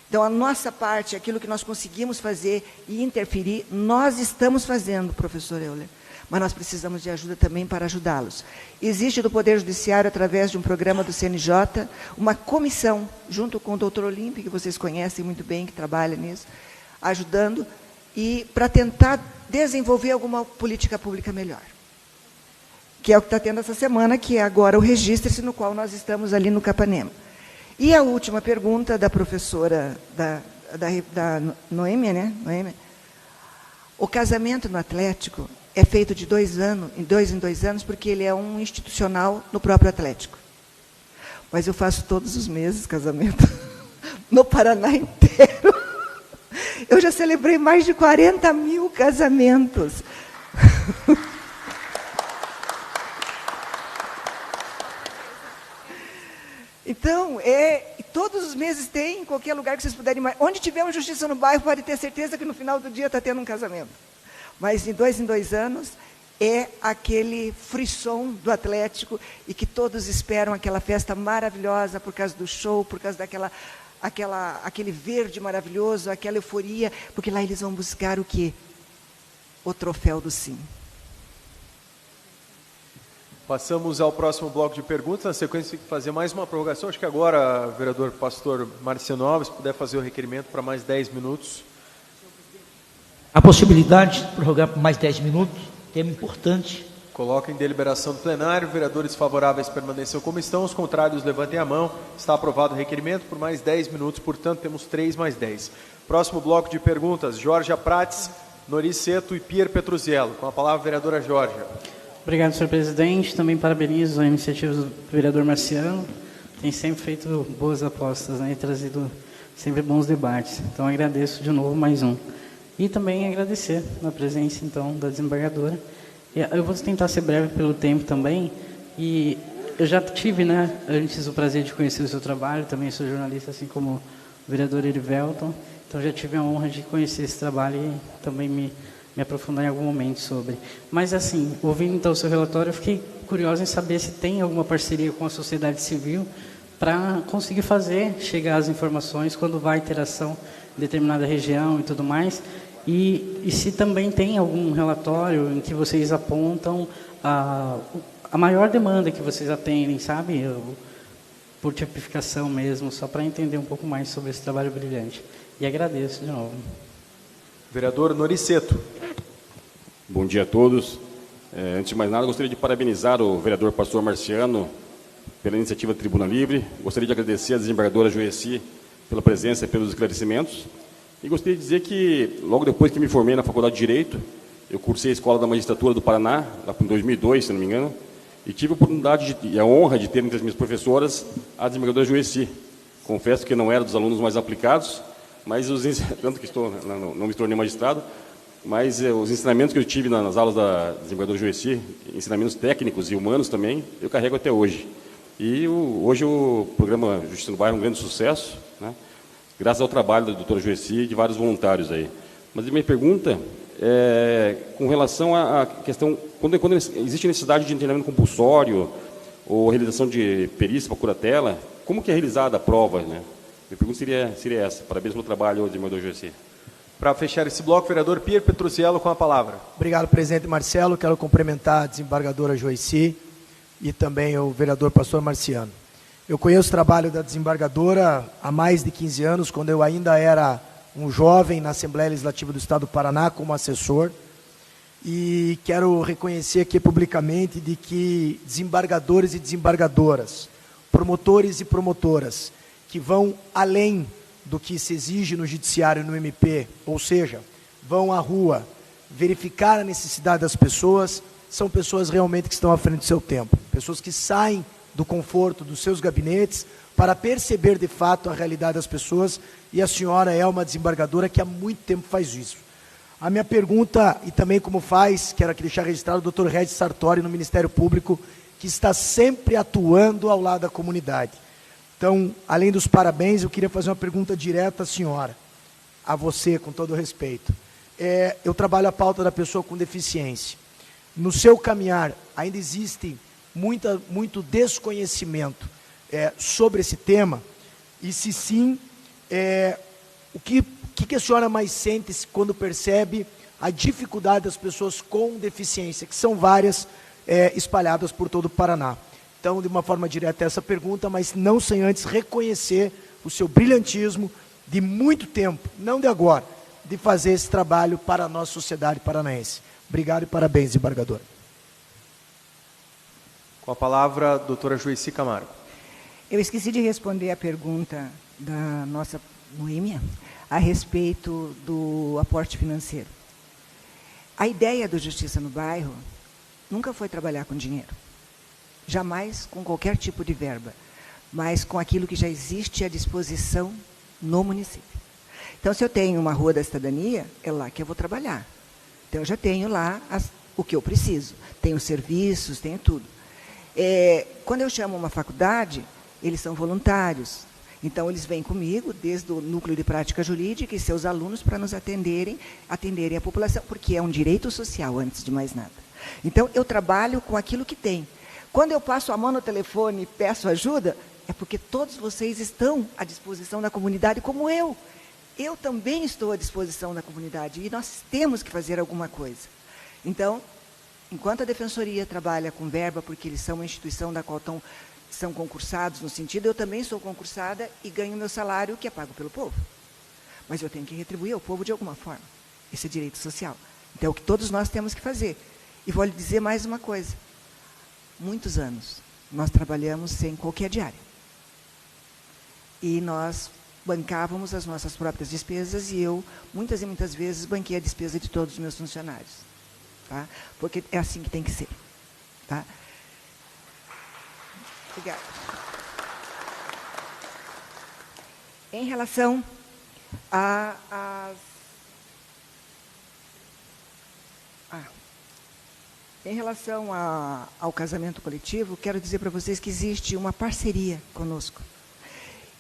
Então, a nossa parte, aquilo que nós conseguimos fazer e interferir, nós estamos fazendo, professor Euler. Mas nós precisamos de ajuda também para ajudá-los. Existe do Poder Judiciário, através de um programa do CNJ, uma comissão, junto com o doutor Olímpio, que vocês conhecem muito bem, que trabalha nisso, ajudando, e para tentar desenvolver alguma política pública melhor. Que é o que está tendo essa semana, que é agora o Registre-se, no qual nós estamos ali no Capanema. E a última pergunta da professora, da Noêmia, né? Noêmia. O casamento no Atlético é feito de 2 anos, em 2 anos, porque ele é um institucional no próprio Atlético. Mas eu faço todos os meses casamento, no Paraná inteiro. Eu já celebrei mais de 40.000 casamentos. Então, todos os meses tem, em qualquer lugar que vocês puderem imaginar. Onde tiver uma Justiça no Bairro, pode ter certeza que no final do dia está tendo um casamento. Mas de 2 em 2 anos, é aquele frisson do Atlético, e que todos esperam aquela festa maravilhosa por causa do show, por causa aquele verde maravilhoso, aquela euforia, porque lá eles vão buscar o quê? O troféu do sim. Passamos ao próximo bloco de perguntas. Na sequência, fazer mais uma prorrogação. Acho que agora, vereador pastor Marciano Alves, puder fazer o requerimento para mais 10 minutos. A possibilidade de prorrogar por mais 10 minutos, tema importante, Coloca em deliberação do plenário. Vereadores favoráveis permaneçam como estão. Os contrários levantem a mão. Está aprovado o requerimento por mais 10 minutos. Portanto, temos 3 mais 10. Próximo bloco de perguntas. Jorge Prates, Noriceto e Pierre Petruziello. Com a palavra, a vereadora Jorge. Obrigado, senhor presidente. Também parabenizo a iniciativa do vereador Marciano. Tem sempre feito boas apostas, né, e trazido sempre bons debates. Então, agradeço de novo mais um. E também agradecer a presença, então, da desembargadora. Eu vou tentar ser breve pelo tempo também. E eu já tive, né, antes o prazer de conhecer o seu trabalho. Também sou jornalista, assim como o vereador Erivelton. Então, já tive a honra de conhecer esse trabalho e também me aprofundar em algum momento sobre. Mas, assim, ouvindo então o seu relatório, eu fiquei curiosa em saber se tem alguma parceria com a sociedade civil para conseguir fazer chegar as informações quando vai ter ação em determinada região e tudo mais. E se também tem algum relatório em que vocês apontam a maior demanda que vocês atendem, sabe? Por tipificação mesmo, só para entender um pouco mais sobre esse trabalho brilhante. E agradeço de novo. Vereador Noriceto. Bom dia a todos. Antes de mais nada, gostaria de parabenizar o vereador pastor Marciano pela iniciativa Tribuna Livre. Gostaria de agradecer a desembargadora Joeci pela presença e pelos esclarecimentos. E gostaria de dizer que, logo depois que me formei na Faculdade de Direito, eu cursei a Escola da Magistratura do Paraná, lá em 2002, se não me engano, e tive a oportunidade e a honra de ter entre as minhas professoras a desembargadora Joeci. Confesso que não era dos alunos mais aplicados, mas tanto que não me tornei magistrado, mas os ensinamentos que eu tive nas aulas da desembargadora Joeci, ensinamentos técnicos e humanos também, eu carrego até hoje. E hoje o programa Justiça no Bairro é um grande sucesso, né? Graças ao trabalho da doutora Joeci e de vários voluntários aí. Mas a minha pergunta é com relação à questão, quando existe necessidade de internamento compulsório ou realização de perícia para curatela, como que é realizada a prova, né? Minha pergunta seria essa. Parabéns pelo trabalho, desembargador Joeci. Para fechar esse bloco, vereador Pierre Petruziello com a palavra. Obrigado, presidente Marcelo. Quero cumprimentar a desembargadora Joeci e também o vereador pastor Marciano. Eu conheço o trabalho da desembargadora há mais de 15 anos, quando eu ainda era um jovem na Assembleia Legislativa do Estado do Paraná como assessor. E quero reconhecer aqui publicamente de que desembargadores e desembargadoras, promotores e promotoras, que vão além do que se exige no judiciário e no MP, ou seja, vão à rua verificar a necessidade das pessoas, são pessoas realmente que estão à frente do seu tempo, pessoas que saem do conforto dos seus gabinetes para perceber de fato a realidade das pessoas, e a senhora é uma desembargadora que há muito tempo faz isso. A minha pergunta, e também como faz, quero aqui deixar registrado o Dr. Regis Sartori no Ministério Público, que está sempre atuando ao lado da comunidade. Então, além dos parabéns, eu queria fazer uma pergunta direta à senhora, a você, com todo o respeito. Eu trabalho a pauta da pessoa com deficiência. No seu caminhar, ainda existe muito desconhecimento sobre esse tema? E se sim, o que a senhora mais sente quando percebe a dificuldade das pessoas com deficiência, que são várias espalhadas por todo o Paraná? Então, de uma forma direta essa pergunta, mas não sem antes reconhecer o seu brilhantismo de muito tempo, não de agora, de fazer esse trabalho para a nossa sociedade paranaense. Obrigado e parabéns, desembargador. Com a palavra, a doutora Joeci Camargo. Eu esqueci de responder a pergunta da nossa Noêmia a respeito do aporte financeiro. A ideia do Justiça no Bairro nunca foi trabalhar com dinheiro. Jamais com qualquer tipo de verba, mas com aquilo que já existe à disposição no município. Então, se eu tenho uma Rua da Cidadania, é lá que eu vou trabalhar. Então, eu já tenho lá o que eu preciso. Tenho serviços, tenho tudo. Quando eu chamo uma faculdade, eles são voluntários. Então, eles vêm comigo, desde o Núcleo de Prática Jurídica e seus alunos, para nos atenderem a população, porque é um direito social, antes de mais nada. Então, eu trabalho com aquilo que tem. Quando eu passo a mão no telefone e peço ajuda, é porque todos vocês estão à disposição da comunidade, como eu. Eu também estou à disposição da comunidade, e nós temos que fazer alguma coisa. Então, enquanto a Defensoria trabalha com verba, porque eles são uma instituição da qual são concursados no sentido, eu também sou concursada e ganho meu salário, que é pago pelo povo. Mas eu tenho que retribuir ao povo de alguma forma. Esse é direito social. Então, é o que todos nós temos que fazer. E vou lhe dizer mais uma coisa. Muitos anos nós trabalhamos sem qualquer diária. E nós bancávamos as nossas próprias despesas e eu, muitas e muitas vezes, banquei a despesa de todos os meus funcionários. Tá? Porque é assim que tem que ser. Tá? Obrigada. Em relação ao casamento coletivo, quero dizer para vocês que existe uma parceria conosco.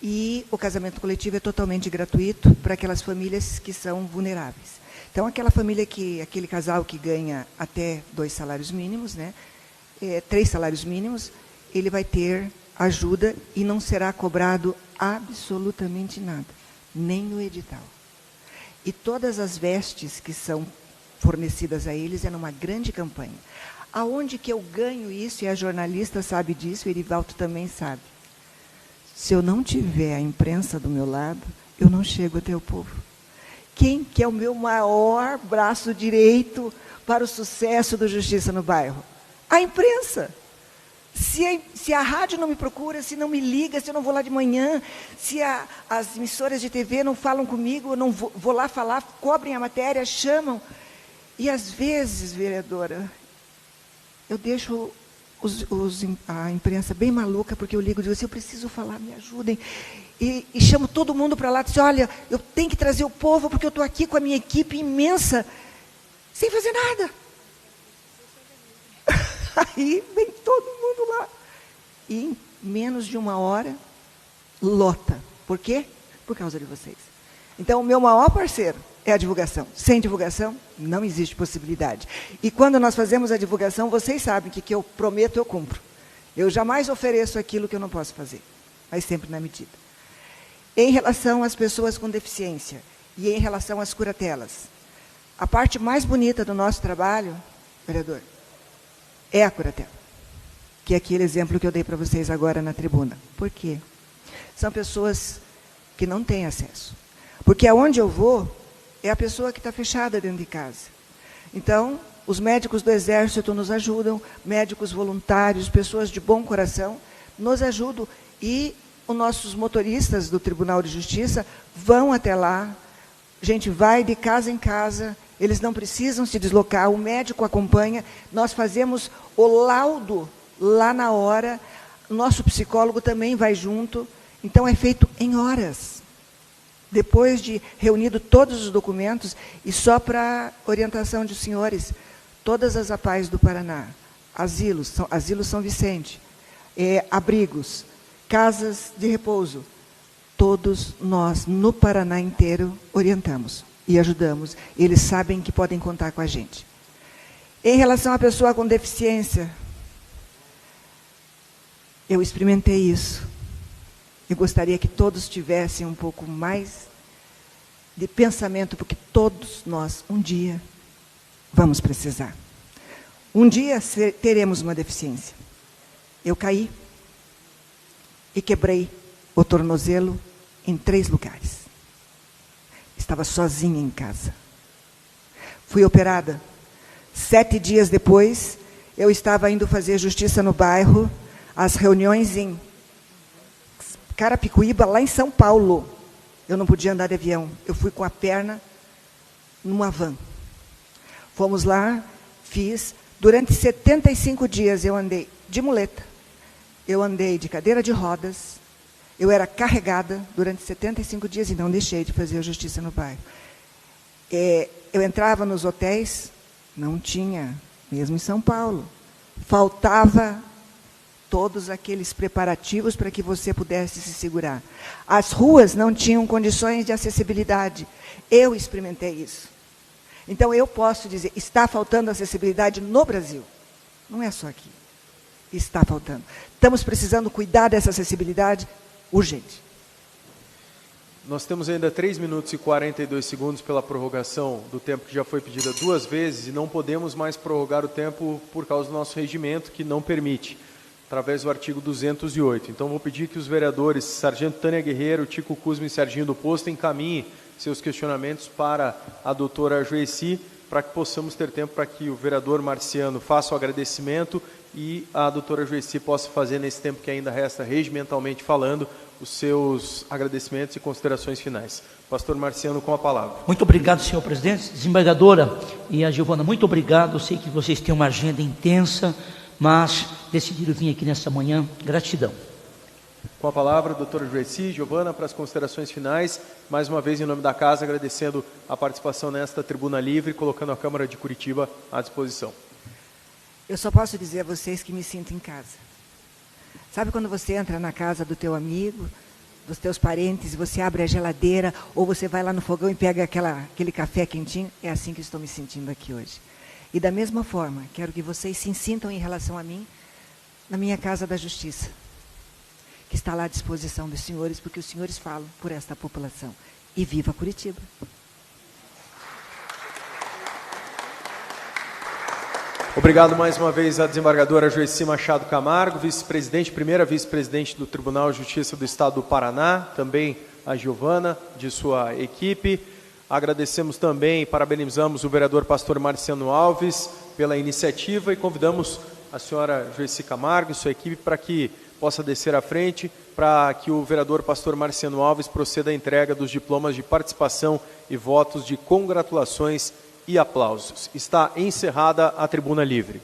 E o casamento coletivo é totalmente gratuito para aquelas famílias que são vulneráveis. Então, aquele casal que ganha até 2 salários mínimos, né, 3 salários mínimos, ele vai ter ajuda e não será cobrado absolutamente nada, nem no edital. E todas as vestes que são fornecidas a eles é numa grande campanha. Aonde que eu ganho isso, e a jornalista sabe disso, o Erivaldo também sabe. Se eu não tiver a imprensa do meu lado, eu não chego até o povo. Quem que é o meu maior braço direito para o sucesso do Justiça no Bairro? A imprensa. Se a rádio não me procura, se não me liga, se eu não vou lá de manhã, se as emissoras de TV não falam comigo, eu não vou lá falar, cobrem a matéria, chamam. E às vezes, vereadora, eu deixo a imprensa bem maluca, porque eu ligo e digo assim, eu preciso falar, me ajudem. E chamo todo mundo para lá, e digo, olha, eu tenho que trazer o povo, porque eu estou aqui com a minha equipe imensa, sem fazer nada. Aí vem todo mundo lá. E em menos de 1 hora, lota. Por quê? Por causa de vocês. Então, o meu maior parceiro é a divulgação. Sem divulgação, não existe possibilidade. E quando nós fazemos a divulgação, vocês sabem que o que eu prometo, eu cumpro. Eu jamais ofereço aquilo que eu não posso fazer, mas sempre na medida. Em relação às pessoas com deficiência e em relação às curatelas, a parte mais bonita do nosso trabalho, vereador, é a curatela, que é aquele exemplo que eu dei para vocês agora na tribuna. Por quê? São pessoas que não têm acesso. Porque aonde eu vou, é a pessoa que está fechada dentro de casa. Então, os médicos do Exército nos ajudam, médicos voluntários, pessoas de bom coração, nos ajudam. E os nossos motoristas do Tribunal de Justiça vão até lá, a gente vai de casa em casa, eles não precisam se deslocar, o médico acompanha, nós fazemos o laudo lá na hora, nosso psicólogo também vai junto, então é feito em horas. Depois de reunido todos os documentos, e só para orientação dos senhores, todas as APAES do Paraná, asilos São Vicente, abrigos, casas de repouso, todos nós, no Paraná inteiro, orientamos e ajudamos. Eles sabem que podem contar com a gente. Em relação à pessoa com deficiência, eu experimentei isso. Eu gostaria que todos tivessem um pouco mais de pensamento, porque todos nós, um dia, vamos precisar. Um dia teremos uma deficiência. Eu caí e quebrei o tornozelo em 3 lugares. Estava sozinha em casa. Fui operada. 7 dias depois, eu estava indo fazer justiça no bairro, as reuniões em Carapicuíba, lá em São Paulo. Eu não podia andar de avião. Eu fui com a perna numa van. Fomos lá, fiz. Durante 75 dias eu andei de muleta. Eu andei de cadeira de rodas. Eu era carregada durante 75 dias e não deixei de fazer a justiça no bairro. Eu entrava nos hotéis, não tinha, mesmo em São Paulo. Faltava todos aqueles preparativos para que você pudesse se segurar. As ruas não tinham condições de acessibilidade. Eu experimentei isso. Então, eu posso dizer, está faltando acessibilidade no Brasil. Não é só aqui. Está faltando. Estamos precisando cuidar dessa acessibilidade urgente. Nós temos ainda 3 minutos e 42 segundos pela prorrogação do tempo que já foi pedida 2 vezes e não podemos mais prorrogar o tempo por causa do nosso regimento, que não permite, através do artigo 208. Então, vou pedir que os vereadores Sargento Tânia Guerreiro, Tico Cusme e Serginho do Posto encaminhem seus questionamentos para a doutora Joeci, para que possamos ter tempo para que o vereador Marciano faça o agradecimento e a doutora Joici possa fazer, nesse tempo que ainda resta regimentalmente falando, os seus agradecimentos e considerações finais. Pastor Marciano, com a palavra. Muito obrigado, senhor presidente. Desembargadora e a Giovana, muito obrigado. Eu sei que vocês têm uma agenda intensa, mas decidiram vir aqui nessa manhã. Gratidão. Com a palavra, doutora Joici, Giovana, para as considerações finais. Mais uma vez, em nome da casa, agradecendo a participação nesta tribuna livre, colocando a Câmara de Curitiba à disposição. Eu só posso dizer a vocês que me sinto em casa. Sabe quando você entra na casa do teu amigo, dos teus parentes, e você abre a geladeira, ou você vai lá no fogão e pega aquele café quentinho? É assim que estou me sentindo aqui hoje. E da mesma forma, quero que vocês se sintam em relação a mim, na minha Casa da Justiça, que está lá à disposição dos senhores, porque os senhores falam por esta população. E viva Curitiba! Obrigado mais uma vez à desembargadora Joici Machado Camargo, vice-presidente, primeira vice-presidente do Tribunal de Justiça do Estado do Paraná, também a Giovana, de sua equipe. Agradecemos também e parabenizamos o vereador pastor Marciano Alves pela iniciativa e convidamos a senhora Joici Camargo e sua equipe para que possa descer à frente, para que o vereador pastor Marciano Alves proceda à entrega dos diplomas de participação e votos de congratulações e aplausos. Está encerrada a tribuna livre.